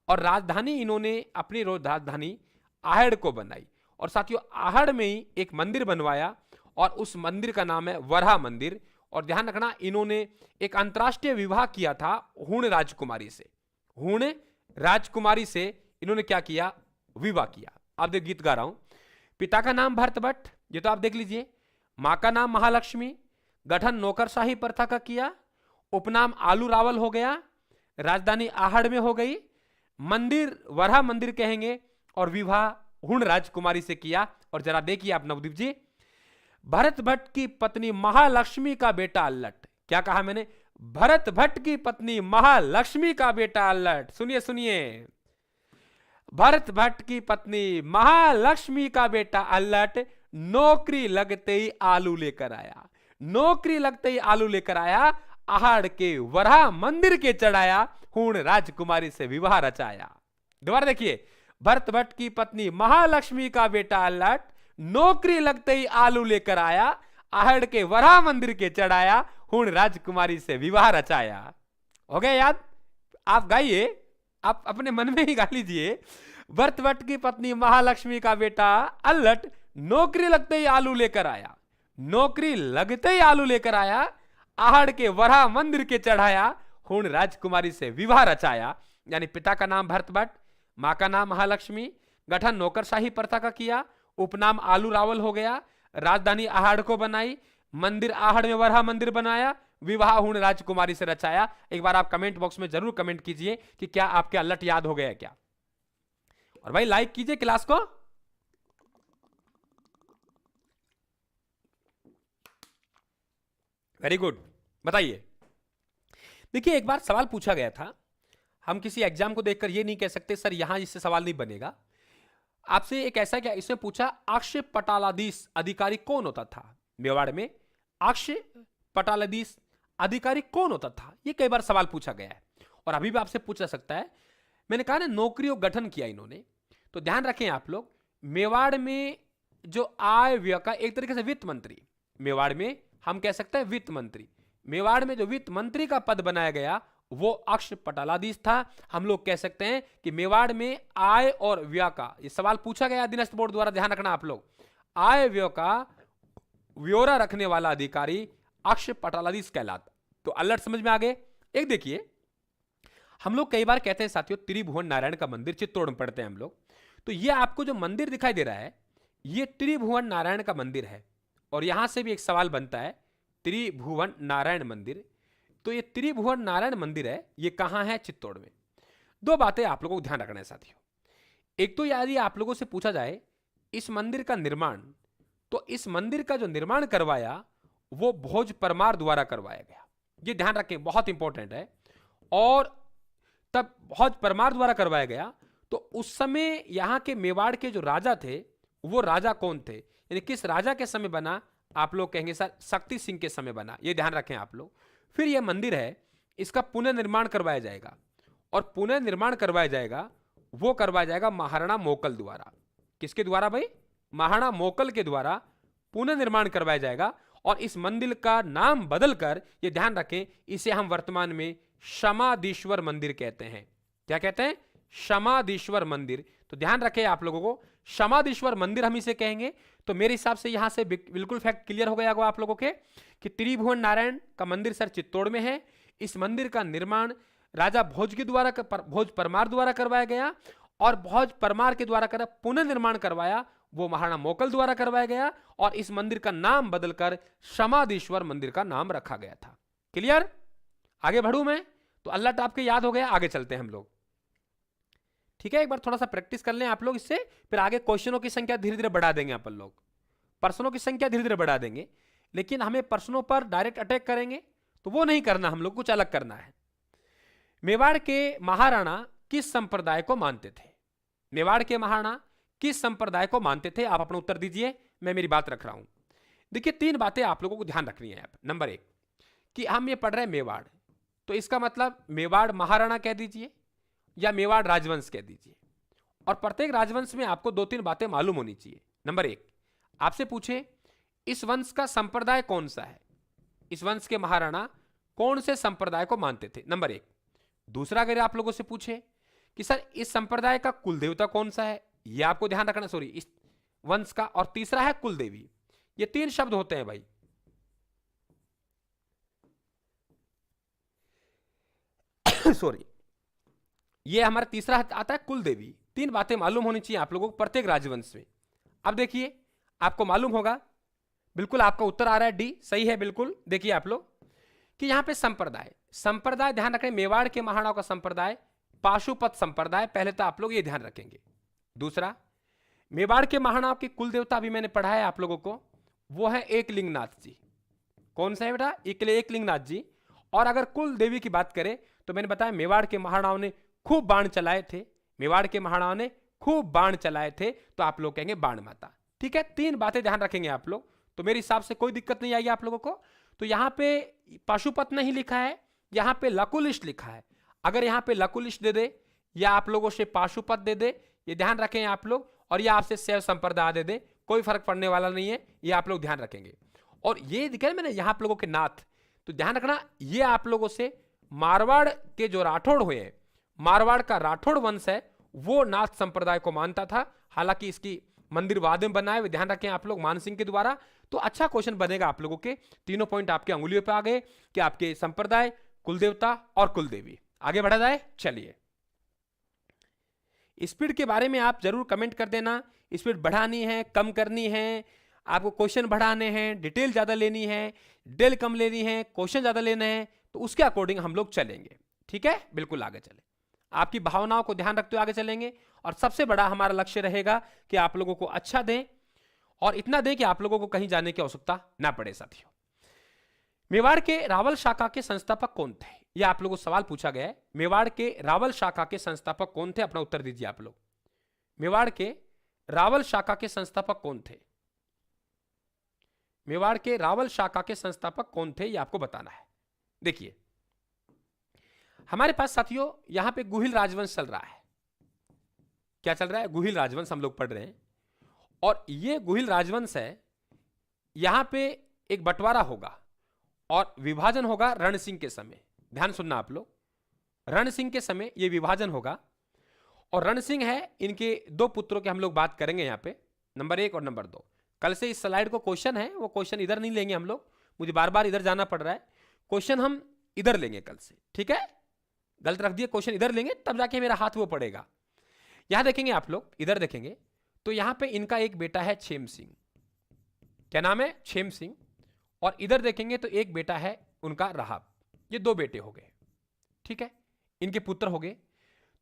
Speaker 1: और राजधानी इन्होंने अपनी राजधानी आहड़ को बनाई, और साथियों आहड़ में ही एक मंदिर बनवाया और उस मंदिर का नाम है वरहा मंदिर। और ध्यान रखना इन्होंने एक अंतरराष्ट्रीय विवाह किया था हुण राजकुमारी से, हुण राजकुमारी से इन्होंने क्या किया? विवाह किया। आप देख गीत गा रहा हूं। पिता का नाम भरत भट्ट, ये तो आप देख लीजिए। मां का नाम महालक्ष्मी, गठन नौकरशाही प्रथा का किया, उपनाम आलू रावल हो गया, राजधानी आहड़ में हो गई, मंदिर वरहा मंदिर कहेंगे, और विवाह हुण राजकुमारी से किया। और जरा देखिए आप नवदीप जी, भरत भट्ट की पत्नी महालक्ष्मी का बेटा अल्लट। क्या कहा मैंने? भरत भट्ट की पत्नी महालक्ष्मी का बेटा अल्लट। सुनिए सुनिए, भरत भट्ट की पत्नी महालक्ष्मी का बेटा अल्लट नौकरी लगते ही आलू लेकर आया। नौकरी लगते ही आलू लेकर आया, आहड़ के वरहा मंदिर के चढ़ाया, हुण राजकुमारी से विवाह रचाया। दोबारा देखिए, भरत भट्ट की पत्नी महालक्ष्मी का बेटा अल्लट नौकरी लगते ही आलू लेकर आया, आहड़ के वरहा मंदिर के चढ़ाया, हुण राजकुमारी से विवाह रचाया। हो गया याद? आप गाइए, आप अपने मन में ही गा लीजिए। भरत भट्ट की पत्नी महालक्ष्मी का बेटा अल्लट नौकरी लगते ही आलू लेकर आया, नौकरी लगते ही आलू लेकर आया, आहड़ के वरहा मंदिर के चढ़ाया, हुण राजकुमारी से विवाह रचाया। यानी पिता का नाम भरत भट्ट, मां का नाम महालक्ष्मी, गठन नौकरशाही प्रथा का किया, उपनाम आलू रावल हो गया, राजधानी आहड़ को बनाई, मंदिर आहड़ में वरहा मंदिर बनाया, विवाह हुण राजकुमारी से रचाया। एक बार आप कमेंट बॉक्स में जरूर कमेंट कीजिए कि क्या आपके अल्लट याद हो गया क्या। और भाई लाइक कीजिए क्लास को। Very good. बताइए, देखिए एक बार सवाल पूछा गया था, हम किसी एग्जाम को देखकर ये नहीं कह सकते सर यहां इससे सवाल नहीं बनेगा। आपसे एक ऐसा क्या, इसमें पूछा अक्ष पटालाधीश अधिकारी कौन होता था मेवाड़ में? अक्ष पटालाधीश अधिकारी कौन होता था, ये कई बार सवाल पूछा गया है और अभी भी आपसे पूछा सकता है। मैंने कहा ना, नौकरी और गठन किया इन्होंने, तो ध्यान रखें आप लोग, मेवाड़ में जो आय व्यय का एक तरीके से वित्त मंत्री, मेवाड़ में हम कह सकते हैं वित्त मंत्री, मेवाड़ में जो वित्त मंत्री का पद बनाया गया वो अक्ष पटालाधीश था। हम लोग कह सकते हैं कि मेवाड़ में आय और व्यय का, ये सवाल पूछा गया अधीनस्थ बोर्ड द्वारा, ध्यान रखना आप लोग, आय व्यय का ब्यौरा रखने वाला अधिकारी अक्ष पटालाधीश कहलाता। तो अल्लट समझ में आ गए। एक देखिए, हम लोग कई बार कहते हैं साथियों, त्रिभुवन नारायण का मंदिर चित्तौड़ में पढ़ते हैं हम लोग, तो ये आपको जो मंदिर दिखाई दे रहा है ये त्रिभुवन नारायण का मंदिर है। और यहां से भी एक सवाल बनता है, त्रिभुवन नारायण मंदिर, तो ये त्रिभुवन नारायण मंदिर है, ये कहां है? चित्तौड़ में। दो बातें आप लोगों को ध्यान रखना है साथियों। एक तो यदि आप लोगों से पूछा जाए इस मंदिर का निर्माण, तो इस मंदिर का जो निर्माण करवाया वो भोज परमार द्वारा करवाया गया, ये ध्यान रखें, बहुत इंपॉर्टेंट है। और तब भोज परमार द्वारा करवाया गया, तो उस समय यहां के मेवाड़ के जो राजा थे वो राजा कौन थे, यानी किस राजा के समय बना? आप लोग कहेंगे सर शक्ति सिंह के समय बना, ये ध्यान रखें आप लोग। फिर यह मंदिर है, इसका पुनर्निर्माण करवाया जाएगा, और पुनर्निर्माण करवाया जाएगा, वो करवाया जाएगा महाराणा मोकल द्वारा। किसके द्वारा भाई? महाराणा मोकल के द्वारा पुनर्निर्माण करवाया जाएगा। और इस मंदिर का नाम बदलकर, ये ध्यान रखें, इसे हम वर्तमान में समाधीश्वर मंदिर कहते हैं। क्या कहते हैं? समाधीश्वर मंदिर। तो ध्यान रखें आप लोगों को, समाधीश्वर मंदिर हम इसे कहेंगे। तो मेरे हिसाब से यहां से बिल्कुल फैक्ट क्लियर हो गया होगा आप लोगों के कि त्रिभुवन नारायण का मंदिर सर चित्तौड़ में है। इस मंदिर का निर्माण राजा भोज के द्वारा, भोज परमार द्वारा करवाया गया, और भोज परमार के द्वारा कर पुनर्निर्माण करवाया वो महाराणा मोकल द्वारा करवाया गया, और इस मंदिर का नाम बदलकर समाधीश्वर मंदिर का नाम रखा गया था। क्लियर? आगे बढ़ूं मैं? तो अल्लट आपके याद हो गया, आगे चलते हैं हम लोग। ठीक है, एक बार थोड़ा सा प्रैक्टिस कर लें आप लोग इससे, फिर आगे क्वेश्चनों की संख्या धीरे धीरे बढ़ा देंगे अपन लोग, प्रश्नों की संख्या धीरे धीरे बढ़ा देंगे। लेकिन हमें प्रश्नों पर डायरेक्ट अटैक करेंगे तो वो नहीं करना, हम लोग कुछ अलग करना है। मेवाड़ के महाराणा किस संप्रदाय को मानते थे? मेवाड़ के महाराणा किस संप्रदाय को मानते थे? आप अपना उत्तर दीजिए, मैं मेरी बात रख रहा हूं। देखिए, तीन बातें आप लोगों को ध्यान रखनी है। नंबर एक, कि हम ये पढ़ रहे हैं मेवाड़, तो इसका मतलब मेवाड़ महाराणा कह दीजिए या मेवाड़ राजवंश कह दीजिए। और प्रत्येक राजवंश में आपको दो तीन बातें मालूम होनी चाहिए। नंबर एक, आपसे पूछे इस वंश का संप्रदाय कौन सा है, इस वंश के महाराणा कौन से संप्रदाय को मानते थे, नंबर एक। दूसरा, अगर आप लोगों से पूछे कि सर इस संप्रदाय का कुल देवता कौन सा है, यह आपको ध्यान रखना, सॉरी, इस वंश का। और तीसरा है कुल देवी। ये तीन शब्द होते हैं भाई। सॉरी, ये हमारा तीसरा आता है कुल देवी। तीन बातें मालूम होनी चाहिए आप लोगों को प्रत्येक राजवंश में। अब देखिए, आपको मालूम होगा, बिल्कुल आपका उत्तर आ रहा है डी, सही है बिल्कुल। देखिए आप लोग कि यहां पे संप्रदाय, संप्रदाय ध्यान रखें, मेवाड़ के महाराणाओं का संप्रदाय पाशुपत संप्रदाय, पहले तो आप लोग ये ध्यान रखेंगे। दूसरा, मेवाड़ के महाराणाओं के कुल देवता भी मैंने पढ़ा है आप लोगों को, वो है एकलिंगनाथ जी। कौन सा है बेटा? एकलिंगनाथ जी। और अगर कुल देवी की बात करें तो मैंने बताया मेवाड़ के महाराणाओं ने खूब बाण चलाए थे, मेवाड़ के महाराणाओं ने खूब बाण चलाए थे, तो आप लोग कहेंगे बाण माता। ठीक है, 3 बातें ध्यान रखेंगे आप लोग, तो मेरे हिसाब से कोई दिक्कत नहीं आएगी आप लोगों को। तो यहां पे पाशुपत नहीं लिखा है, यहां पे लकुलिश लिखा है। अगर यहां पे लकुलिश दे दे या आप लोगों से पाशुपत दे दे, ये ध्यान रखें आप लोग, और या आपसे शैव संप्रदाय दे दे, कोई फर्क पड़ने वाला नहीं है, ये आप लोग ध्यान रखेंगे। और ये दिखा मैंने यहां आप लोगों के नाथ, तो ध्यान रखना ये आप लोगों से मारवाड़ के जो राठौड़ हुए हैं, मारवाड़ का राठौड़ वंश है, वो नाथ संप्रदाय को मानता था। हालांकि इसकी मंदिर बाद में बनाए, ध्यान रखें आप लोग, मान सिंह के द्वारा। तो अच्छा क्वेश्चन बनेगा आप लोगों के, तीनों पॉइंट आपके अंगुलियों पे आ गए कि आपके संप्रदाय, कुलदेवता और कुलदेवी। आगे बढ़ा जाए, चलिए। स्पीड के बारे में आप जरूर कमेंट कर देना, स्पीड बढ़ानी है, कम करनी है, आपको क्वेश्चन बढ़ाने हैं, डिटेल ज्यादा लेनी है, डिटेल कम लेनी है, क्वेश्चन ज्यादा लेना है, तो उसके अकॉर्डिंग हम लोग चलेंगे। ठीक है, बिल्कुल आगे चले, आपकी भावनाओं को ध्यान रखते हुए आगे चलेंगे। और सबसे बड़ा हमारा लक्ष्य रहेगा कि आप लोगों को अच्छा दें, और इतना दें कि आप लोगों को कहीं जाने की आवश्यकता ना पड़े। साथियों, मेवाड़ के रावल शाखा के संस्थापक कौन थे? यह आप लोगों को सवाल पूछा गया है। मेवाड़ के रावल शाखा के संस्थापक कौन थे? अपना उत्तर दीजिए आप लोग। मेवाड़ के रावल शाखा के संस्थापक कौन थे? मेवाड़ के रावल शाखा के संस्थापक कौन थे, यह आपको बताना है। देखिए, हमारे पास साथियों यहां पे गुहिल राजवंश चल रहा है। क्या चल रहा है? गुहिल राजवंश हम लोग पढ़ रहे हैं, और ये गुहिल राजवंश है, यहां पे एक बंटवारा होगा और विभाजन होगा रण सिंह के समय। ध्यान सुनना आप लोग, रण सिंह के समय ये विभाजन होगा, और रण सिंह है, इनके 2 पुत्रों के हम लोग बात करेंगे यहां पे, नंबर 1 और नंबर 2। कल से इस स्लाइड को क्वेश्चन है, वो क्वेश्चन इधर नहीं लेंगे हम लोग, मुझे बार बार इधर जाना पड़ रहा है, क्वेश्चन हम इधर लेंगे कल से। ठीक है, गलत रख दिए, क्वेश्चन इधर लेंगे, तब जाके मेरा हाथ वो पड़ेगा। यहां देखेंगे आप लोग, इधर देखेंगे तो यहां पे इनका एक बेटा है छेम सिंह। क्या नाम है? छेम सिंह। और इधर देखेंगे तो एक बेटा है उनका राहब। ये 2 बेटे हो गए। ठीक है, इनके पुत्र हो गए।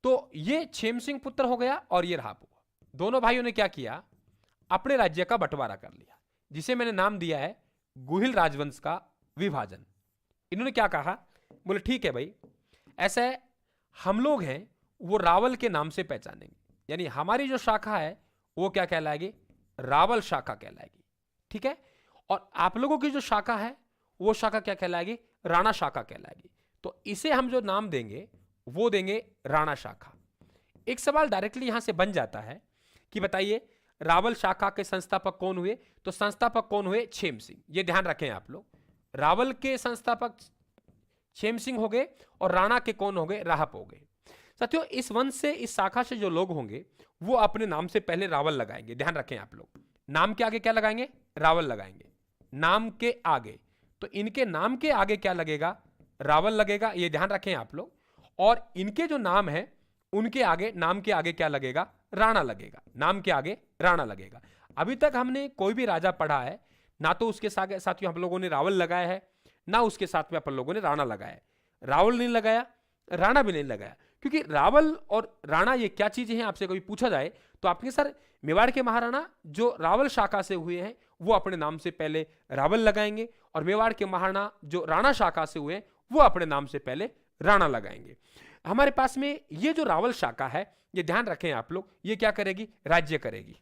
Speaker 1: तो ये छेम सिंह पुत्र हो गया और ये राहब हुआ। दोनों भाइयों ने क्या किया? अपने राज्य का बंटवारा कर लिया, जिसे मैंने नाम दिया है गुहिल राजवंश का विभाजन। इन्होंने क्या कहा? बोले ठीक है भाई, ऐसा है, हम लोग हैं वो रावल के नाम से पहचानेंगे, यानी हमारी जो शाखा है वो क्या कहलाएगी? रावल शाखा कहलाएगी। ठीक है, और आप लोगों की जो शाखा है वो शाखा क्या कहलाएगी? राणा शाखा कहलाएगी। तो इसे हम जो नाम देंगे वो देंगे राणा शाखा। एक सवाल डायरेक्टली यहां से बन जाता है कि बताइए रावल शाखा के संस्थापक कौन हुए? तो संस्थापक कौन हुए? छेम सिंह। ये ध्यान रखें आप लोग, रावल के संस्थापक छेम सिंह हो गए और राणा के कौन हो गए? राहब हो गए। साथियों, इस वंश से, इस शाखा से जो लोग होंगे वो अपने नाम से पहले रावल लगाएंगे। ध्यान रखें आप लोग, नाम के आगे क्या लगाएंगे? रावल लगाएंगे, नाम के आगे। तो इनके नाम के आगे क्या लगेगा? रावल लगेगा, ये ध्यान रखें आप लोग। और इनके जो नाम है उनके आगे, नाम के आगे क्या लगेगा? राणा लगेगा, नाम के आगे राणा लगेगा। अभी तक हमने कोई भी राजा पढ़ा है ना तो उसके साथियों हम लोगों ने रावल लगाया है, ना उसके साथ में अपन लोगों ने राणा लगाया है। रावल नहीं लगाया, राणा भी नहीं लगाया, क्योंकि रावल और राणा ये क्या चीजें हैं, आपसे कभी पूछा जाए तो आपके सर मेवाड़ के महाराणा जो रावल शाखा से हुए हैं वो अपने नाम से पहले रावल लगाएंगे, और मेवाड़ के महाराणा जो राणा शाखा से हुए हैं वो अपने नाम से पहले राणा लगाएंगे। हमारे पास में ये जो रावल शाखा है, ये ध्यान रखें आप लोग, ये क्या करेगी? राज्य करेगी।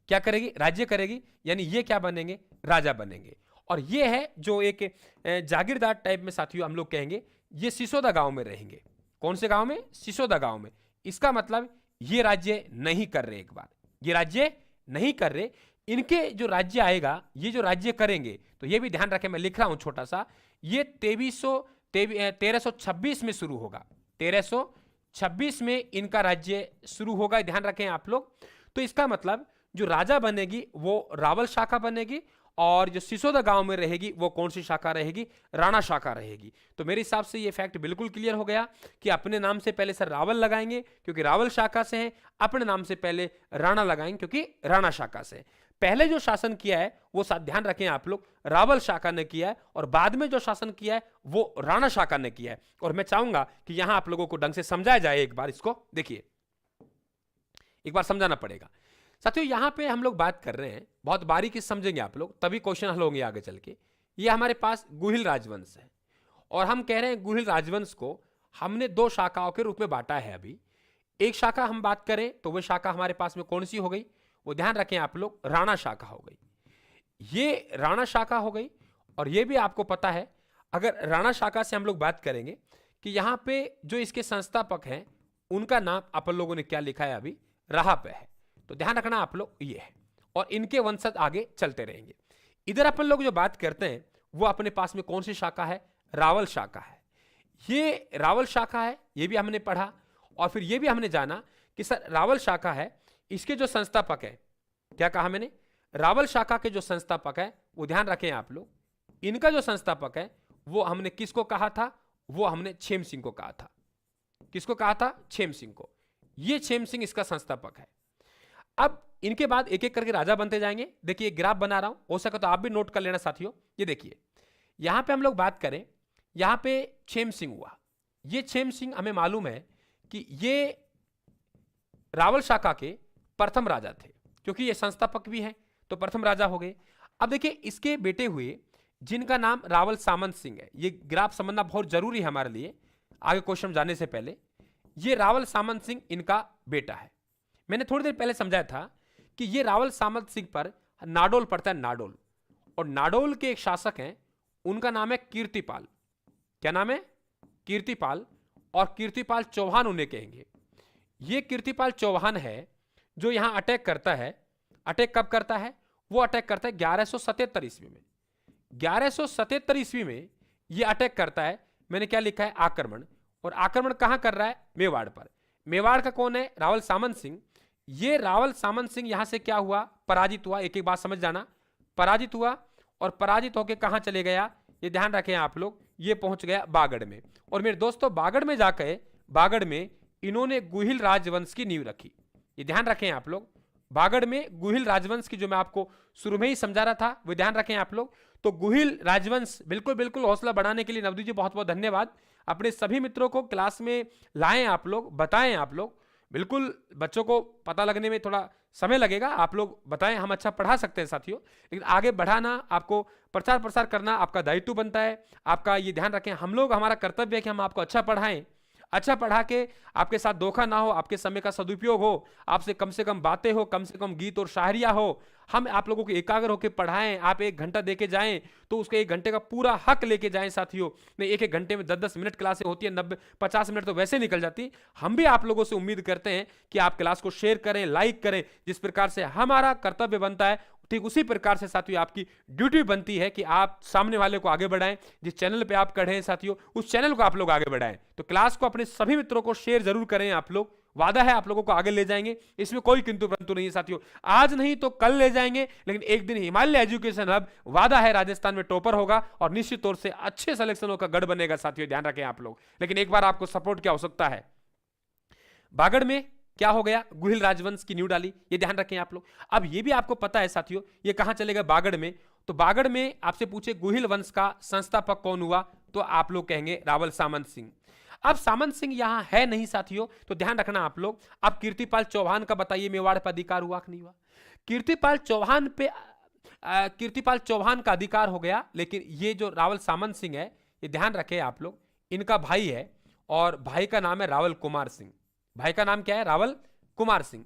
Speaker 1: क्या करेगी? राज्य करेगी, यानी ये क्या बनेंगे? राजा बनेंगे। और ये है जो एक जागीरदार टाइप में साथियों हम लोग कहेंगे, ये सिसोदा गांव में रहेंगे। कौन से गांव में? सिसोदा गांव में। इसका मतलब ये राज्य नहीं कर रहे, एक बार ये राज्य नहीं कर रहे, इनके जो राज्य आएगा, ये जो राज्य करेंगे, तो ये भी ध्यान रखें, मैं लिख रहा हूं छोटा सा, ये 1326 में शुरू होगा। 1326 में इनका राज्य शुरू होगा, ध्यान रखें आप लोग। तो इसका मतलब जो राजा बनेगी वो रावल शाखा बनेगी, और जो सिसोदा गांव में रहेगी वो कौन सी शाखा रहेगी? राणा शाखा रहेगी। तो मेरे हिसाब से ये फैक्ट बिल्कुल क्लियर हो गया कि अपने नाम से पहले सर रावल लगाएंगे क्योंकि रावल शाखा से हैं, अपने नाम से पहले राणा लगाएंगे क्योंकि राणा शाखा से। पहले जो शासन किया है वो ध्यान रखें आप लोग, रावल शाखा ने किया है, और बाद में जो शासन किया है वो राणा शाखा ने किया है। और मैं चाहूंगा कि यहां आप लोगों को ढंग से समझाया जाए। एक बार इसको देखिए, एक बार समझाना पड़ेगा। साथियों यहाँ पे हम लोग बात कर रहे हैं, बहुत बारीकी से समझेंगे आप लोग, तभी क्वेश्चन हल होंगे आगे चल के। ये हमारे पास गुहिल राजवंश है और हम कह रहे हैं गुहिल राजवंश को हमने दो शाखाओं के रूप में बांटा है। अभी एक शाखा हम बात करें तो वह शाखा हमारे पास में कौन सी हो गई, वो ध्यान रखें आप लोग, राणा शाखा हो गई। ये राणा शाखा हो गई। और ये भी आपको पता है, अगर राणा शाखा से हम लोग बात करेंगे कि यहाँ पे जो इसके संस्थापक हैं उनका नाम अपन लोगों ने क्या लिखा है, अभी रहा पे है। तो ध्यान रखना आप लोग ये है, और इनके वंशज आगे चलते रहेंगे। इधर अपन लोग जो बात करते हैं वो अपने पास में कौन सी शाखा है, रावल शाखा है। ये रावल शाखा है, ये भी हमने पढ़ा। और फिर ये भी हमने जाना कि सर रावल शाखा है, इसके जो संस्थापक है, क्या कहा मैंने, रावल शाखा के जो संस्थापक है वो ध्यान रखें आप लोग, इनका जो संस्थापक है वो हमने किसको कहा था, वो हमने छेम सिंह को कहा था। किसको कहा था, छेम सिंह को। ये छेम सिंह इसका संस्थापक है। अब इनके बाद एक एक करके राजा बनते जाएंगे। देखिए ग्राफ बना रहा हूं, हो सके तो आप भी नोट कर लेना साथियों। ये देखिए यहां पे हम लोग बात करें, यहां पे छेम सिंह हुआ। ये छेम सिंह हमें मालूम है कि ये रावल शाखा के प्रथम राजा थे, क्योंकि ये संस्थापक भी हैं तो प्रथम राजा हो गए। अब देखिए इसके बेटे हुए जिनका नाम रावल सामंत सिंह है। ये ग्राफ समझना बहुत जरूरी है हमारे लिए आगे क्वेश्चन जाने से पहले। ये रावल सामंत सिंह इनका बेटा है। मैंने थोड़ी देर पहले समझाया था कि ये रावल सामंत सिंह पर नाडोल पड़ता है, नाडोल। और नाडोल के एक शासक हैं, उनका नाम है कीर्तिपाल। क्या नाम है, कीर्तिपाल। और कीर्तिपाल चौहान उन्हें कहेंगे। ये कीर्तिपाल चौहान है जो यहां अटैक करता है। अटैक कब करता है, वो अटैक करता है 1177 ईस्वी में। 1177 ईस्वी में ये अटैक करता है। मैंने क्या लिखा है, आक्रमण। और आक्रमण कहां कर रहा है, मेवाड़ पर। मेवाड़ का कौन है, रावल सामंत सिंह। ये रावल सामंत सिंह यहां से क्या हुआ, पराजित हुआ। एक एक बात समझ जाना, पराजित हुआ। और पराजित होकर कहां चले गया, ये ध्यान रखें आप लोग, ये पहुंच गया बागड़ में। और मेरे दोस्तों बागड़ में जाकर, बागड़ में इन्होंने गुहिल राजवंश की नींव रखी। ये ध्यान रखें आप लोग, बागड़ में गुहिल राजवंश की, जो मैं आपको शुरू में ही समझा रहा था, वो ध्यान रखें आप लोग। तो गुहिल राजवंश, बिल्कुल बिल्कुल हौसला बढ़ाने के लिए नवदीप जी बहुत बहुत धन्यवाद। अपने सभी मित्रों को क्लास में लाएं आप लोग, बताएं आप लोग। बिल्कुल बच्चों को पता लगने में थोड़ा समय लगेगा, आप लोग बताएं, हम अच्छा पढ़ा सकते हैं साथियों। लेकिन आगे बढ़ाना, आपको प्रचार प्रसार करना आपका दायित्व बनता है। आपका ये ध्यान रखें, हम लोग, हमारा कर्तव्य है कि हम आपको अच्छा पढ़ाएं, अच्छा पढ़ा के आपके साथ धोखा ना हो, आपके समय का सदुपयोग हो, आपसे कम बातें हो, कम से कम गीत और शायरिया हो। हम आप लोगों को एकाग्र होकर पढ़ाएं। आप 1 घंटा देके जाएं तो उसके 1 घंटे का पूरा हक लेके जाएं साथियों। नहीं 1-1 घंटे में 10-10 मिनट क्लासें होती है, 90-50 मिनट तो वैसे निकल जाती। हम भी आप लोगों से उम्मीद करते हैं कि आप क्लास को शेयर करें, लाइक करें। जिस प्रकार से हमारा कर्तव्य बनता है, ठीक उसी प्रकार से साथियों आपकी ड्यूटी बनती है कि आप सामने वाले को आगे बढ़ाएं। जिस चैनल पे आप करें साथियों, उस चैनल को आप लोग आगे बढ़ाएं। तो क्लास को अपने सभी मित्रों को शेयर जरूर करें आप लोग। वादा है आप लोगों को आगे ले जाएंगे, इसमें कोई किंतु परंतु नहीं है साथियों। आज नहीं तो कल ले जाएंगे, लेकिन एक दिन हिमालय एजुकेशन हब, वादा है, राजस्थान में टॉपर होगा और निश्चित तौर से अच्छे सिलेक्शनों का गढ़ बनेगा साथियों, ध्यान रखें आप लोग। लेकिन एक बार आपको सपोर्ट की आवश्यकता है। बागड़ में क्या हो गया, गुहिल राजवंश की नींव डाली, ये ध्यान रखें आप लोग। अब ये भी आपको पता है साथियों, ये कहां चलेगा, बागड़ में। तो बागड़ में आपसे पूछे गुहिल वंश का संस्थापक कौन हुआ, तो आप लोग कहेंगे रावल सामंत सिंह। अब सामंत सिंह यहां है नहीं साथियों, तो ध्यान रखना आप लोग। अब कीर्तिपाल चौहान का बताइए, मेवाड़ पर अधिकार हुआ कि नहीं हुआ। कीर्तिपाल चौहान पे कीर्तिपाल चौहान का अधिकार हो गया, लेकिन ये जो रावल सामंत सिंह है, ये ध्यान रखें आप लोग, इनका भाई है और भाई का नाम है रावल कुमार सिंह। भाई का नाम क्या है, रावल कुमार सिंह।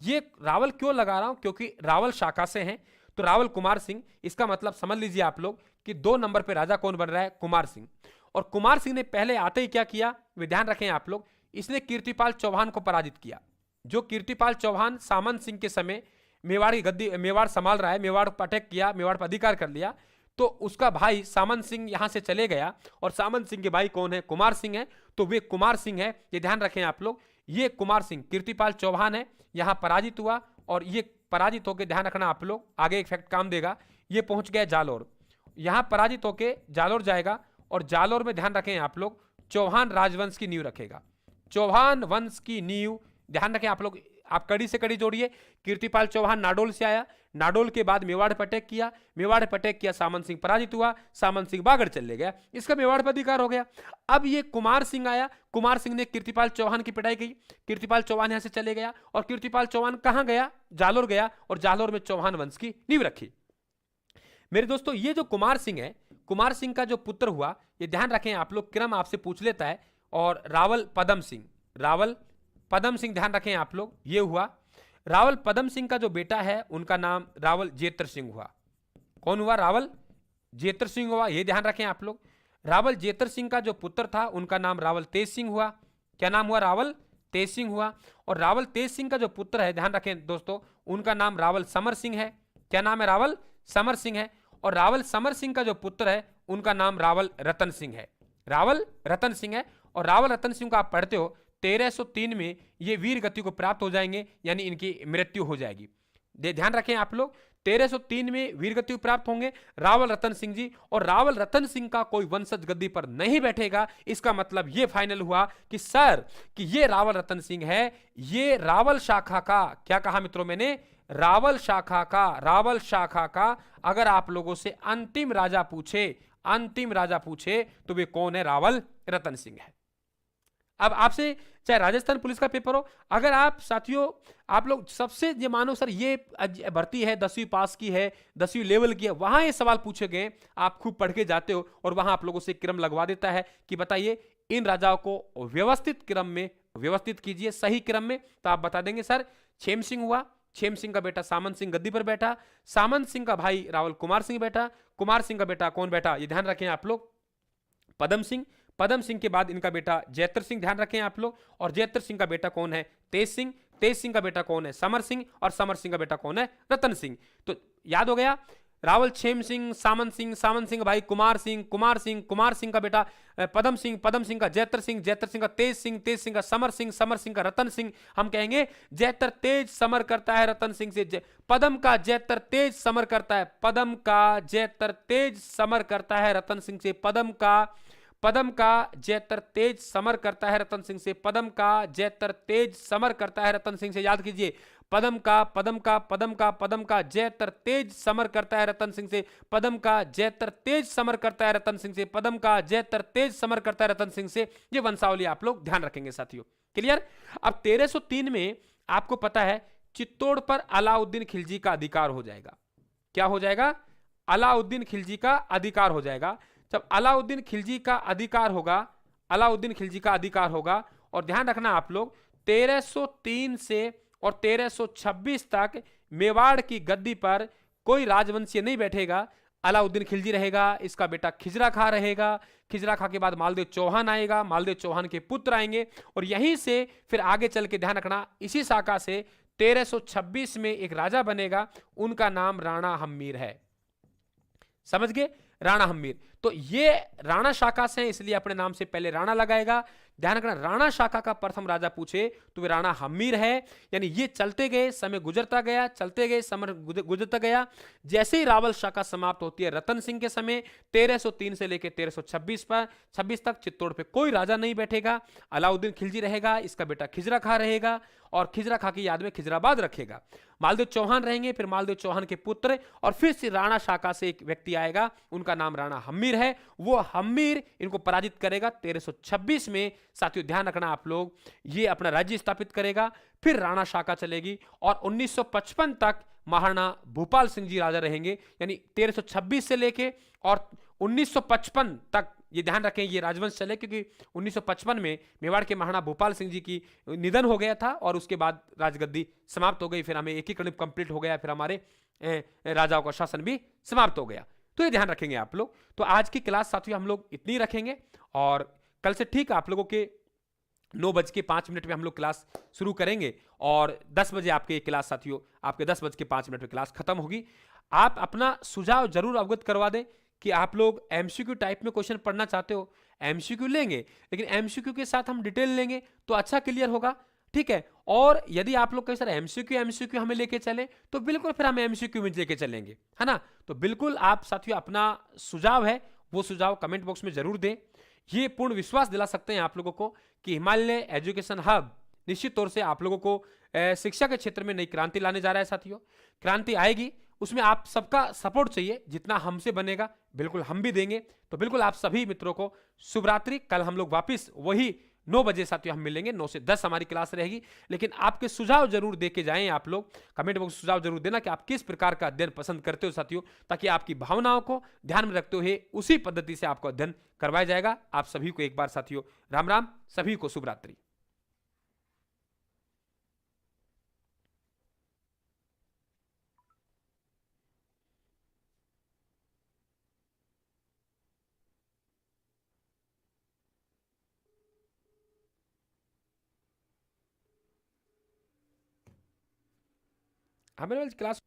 Speaker 1: ये रावल क्यों लगा रहा हूं, क्योंकि रावल शाखा से हैं, तो रावल कुमार सिंह, इसका मतलब समझ लीजिए आप लोग कि 2 नंबर पे राजा कौन बन रहा है, कुमार सिंह। और कुमार सिंह ने पहले आते ही क्या किया, वे ध्यान रखें आप लोग, इसने कीर्तिपाल चौहान को पराजित किया। जो कीर्तिपाल चौहान सामंत सिंह के समय मेवाड़ की गद्दी, मेवाड़ संभाल रहा है, मेवाड़ पर अटैक किया, मेवाड़ पर अधिकार कर लिया, तो उसका भाई सामंत सिंह यहां से चले गया। और सामंत सिंह के भाई कौन है, कुमार सिंह है। तो वे कुमार सिंह है, ये ध्यान रखें आप लोग। ये कुमार सिंह कीर्तिपाल चौहान है, यहां पराजित हुआ। और ये पराजित होकर, ध्यान रखना आप लोग, आगे एक फैक्ट काम देगा, ये पहुंच गया जालोर। यहां पराजित होकर जालोर जाएगा और जालोर में ध्यान रखें आप लोग, चौहान राजवंश की नींव रखेगा। चौहान वंश की नींव ध्यान रखें आप लोग, आप कड़ी से कड़ी जोड़िए। कीर्तिपाल चौहान नाडोल से आया, नाडोल के बाद मेवाड़ पर अटैक किया, मेवाड़ पर अटैक किया, सामंत सिंह पराजित हुआ, सामंत सिंह बागड़ चले गया, इसका मेवाड़ पर अधिकार हो गया। अब ये कुमार सिंह आया, कुमार सिंह ने कीर्तिपाल चौहान की पिटाई की, कीर्तिपाल चौहान यहां से चले गया, और कीर्तिपाल चौहान कहां गया? जालोर गया, और जालोर में चौहान वंश की नींव रखी। मेरे दोस्तों, ये जो कुमार सिंह है, कुमार सिंह का जो पुत्र हुआ, ये ध्यान रखें आप लोग, क्रम आपसे पूछ लेता है, और रावल पदम सिंह, रावल पदम सिंह, ध्यान रखें आप लोग, ये हुआ। रावल पदम सिंह का जो बेटा है उनका नाम रावल जेतर सिंह हुआ। कौन हुआ? रावल जेतर सिंह हुआ, ये ध्यान रखें आप लोग। रावल जेतर सिंह का जो पुत्र था उनका नाम रावल तेज सिंह हुआ। क्या नाम हुआ? रावल तेज सिंह हुआ। और रावल तेज सिंह का जो पुत्र है, ध्यान रखें दोस्तों, उनका नाम रावल समर सिंह है। क्या नाम है? रावल समर सिंह है। और रावल समर सिंह का जो पुत्र है उनका नाम रावल रतन सिंह है, रावल रतन सिंह है। और रावल रतन सिंह को आप पढ़ते हो 1303 में ये वीर गति को प्राप्त हो जाएंगे, यानी इनकी मृत्यु हो जाएगी। ध्यान रखें आप लोग, 1303 में वीर गति प्राप्त होंगे रावल रतन सिंह जी, और रावल रतन सिंह का कोई वंशज गद्दी पर नहीं बैठेगा। इसका मतलब ये फाइनल हुआ कि सर कि ये रावल रतन सिंह है, ये रावल शाखा का, क्या कहा मित्रों मैंने? रावल शाखा का, रावल शाखा का अगर आप लोगों से अंतिम राजा पूछे, अंतिम राजा पूछे तो वे कौन है? रावल रतन सिंह है। अब आपसे चाहे राजस्थान पुलिस का पेपर हो, अगर आप साथियों आप लोग सबसे ये मानो सर ये भर्ती है 10वीं पास की है, 10वीं लेवल की है, वहां ये सवाल पूछे गए, आप खूब पढ़ के जाते हो और वहां आप लोगों से क्रम लगवा देता है कि बताइए इन राजाओं को व्यवस्थित क्रम में व्यवस्थित कीजिए, सही क्रम में। तो आप बता देंगे सर क्षेम सिंह हुआ, क्षेम सिंह का बेटा सामंत सिंह गद्दी पर बैठा, सामंत सिंह का भाई रावल कुमार सिंह बैठा, कुमार सिंह का बेटा कौन बैठा? ये ध्यान रखें आप लोग, पदम सिंह, पदम सिंह के बाद इनका बेटा जैतर सिंह, ध्यान रखें आप लोग, और जैतर सिंह का बेटा कौन है? तेज सिंह, तेज सिंह का बेटा कौन है? समर सिंह, और समर सिंह का बेटा कौन है? रतन सिंह। तो याद हो गया, रावल क्षेम सिंह, सामंत सिंह, सामंत सिंह भाई कुमार सिंह, कुमार सिंह, कुमार सिंह का बेटा पदम सिंह, पदम सिंह का जैतर सिंह, जैतर सिंह का तेज सिंह, तेज सिंह का समर सिंह, समर सिंह का रतन सिंह। हम कहेंगे जैतर तेज समर करता है रतन सिंह से, पदम का जैतर तेज समर करता है, पदम का जैतर तेज समर करता है रतन सिंह से, पदम का जैतर तेज समर करता है रतन सिंह से, पदम का जैतर तेज समर करता है रतन सिंह से। याद कीजिए, पदम का जैतर तेज समर करता है रतन सिंह से, पदम का जैतर तेज समर करता है रतन सिंह से, पदम का जैतर तेज समर करता है रतन सिंह से। ये वंशावली आप लोग ध्यान रखेंगे साथियों, क्लियर। अब 1303 में आपको पता है चित्तौड़ पर अलाउद्दीन खिलजी का अधिकार हो जाएगा। क्या हो जाएगा? अलाउद्दीन खिलजी का अधिकार हो जाएगा। जब अलाउद्दीन खिलजी का अधिकार होगा, अलाउद्दीन खिलजी का अधिकार होगा, और ध्यान रखना आप लोग 1303 से और 1326 तक मेवाड़ की गद्दी पर कोई राजवंशीय नहीं बैठेगा, अलाउद्दीन खिलजी रहेगा, इसका बेटा खिजरा खा रहेगा, खिजरा खा के बाद मालदेव चौहान आएगा, मालदेव चौहान के पुत्र आएंगे, और यहीं से फिर आगे चल के ध्यान रखना इसी शाखा से 1326 में एक राजा बनेगा, उनका नाम राणा हम्मीर है। समझ गए? राणा हम्मीर। तो ये राणा शाखा से इसलिए अपने नाम से पहले राणा लगाएगा। ध्यान रखना, राणा शाखा का प्रथम राजा पूछे तो वे राणा हम्मीर है। यानी ये चलते गए, समय गुजरता गया, चलते गए, समय गुजरता गया। जैसे ही रावल शाखा समाप्त होती है रतन सिंह के समय, 1303 से लेकर 1326 तक चित्तौड़ पे कोई राजा नहीं बैठेगा, अलाउद्दीन खिलजी रहेगा, इसका बेटा खिजरा खा रहेगा, और खिजरा खा की याद में खिजराबाद रखेगा। मालदेव चौहान रहेंगे, फिर मालदेव चौहान के पुत्र, और फिर से राणा शाखा से एक व्यक्ति आएगा, उनका नाम राणा हम्मीर है। वो हम्मीर इनको पराजित करेगा 1326 में। साथियों ध्यान रखना आप लोग, ये अपना राज्य स्थापित करेगा, फिर राणा शाखा चलेगी, और 1955 तक महाराणा भूपाल सिंह जी राजा रहेंगे। यानी 1326 से लेके और 1955 तक ये ध्यान रखें ये राजवंश चले, क्योंकि 1955 में मेवाड़ के महाराणा भूपाल सिंह जी की निधन हो गया था, और उसके बाद राजगद्दी समाप्त हो गई, फिर हमें एकीकरण कंप्लीट हो गया, फिर हमारे राजाओं का शासन भी समाप्त हो गया। तो ये ध्यान रखेंगे आप लोग। तो आज की क्लास साथियों हम लोग इतनी रखेंगे, और कल से ठीक आप लोगों के 9:05 में हम लोग क्लास शुरू करेंगे, और 10 बजे आपके क्लास साथियों आपके 10:05 में क्लास खत्म होगी। आप अपना सुझाव जरूर अवगत करवा दें कि आप लोग एमसीक्यू टाइप में क्वेश्चन पढ़ना चाहते हो, एमसीक्यू लेंगे, लेकिन एमसीक्यू के साथ हम डिटेल लेंगे तो अच्छा क्लियर होगा, ठीक है। और यदि आप लोग कहीं सर एमसीक्यू हमें लेके चले, तो बिल्कुल फिर हम एमसीक्यू में लेके चलेंगे, है ना। तो बिल्कुल आप साथियों अपना सुझाव है वो सुझाव कमेंट बॉक्स में जरूर दें। ये पूर्ण विश्वास दिला सकते हैं आप लोगों को कि हिमालय एजुकेशन हब निश्चित तौर से आप लोगों को शिक्षा के क्षेत्र में नई क्रांति लाने जा रहा है साथियों। क्रांति आएगी, उसमें आप सबका सपोर्ट चाहिए, जितना हमसे बनेगा बिल्कुल हम भी देंगे। तो बिल्कुल आप सभी मित्रों को शुभ रात्रि। कल हम लोग वापिस वही 9 बजे साथियों हम मिलेंगे, 9 से 10 हमारी क्लास रहेगी। लेकिन आपके सुझाव जरूर दे के जाएं, आप लोग कमेंट बॉक्स में सुझाव जरूर देना कि आप किस प्रकार का अध्ययन पसंद करते हो साथियों, ताकि आपकी भावनाओं को ध्यान में रखते हुए उसी पद्धति से आपको अध्ययन करवाया जाएगा। आप सभी को एक बार साथियों राम राम, सभी को शुभ रात्रि। हमें क्लास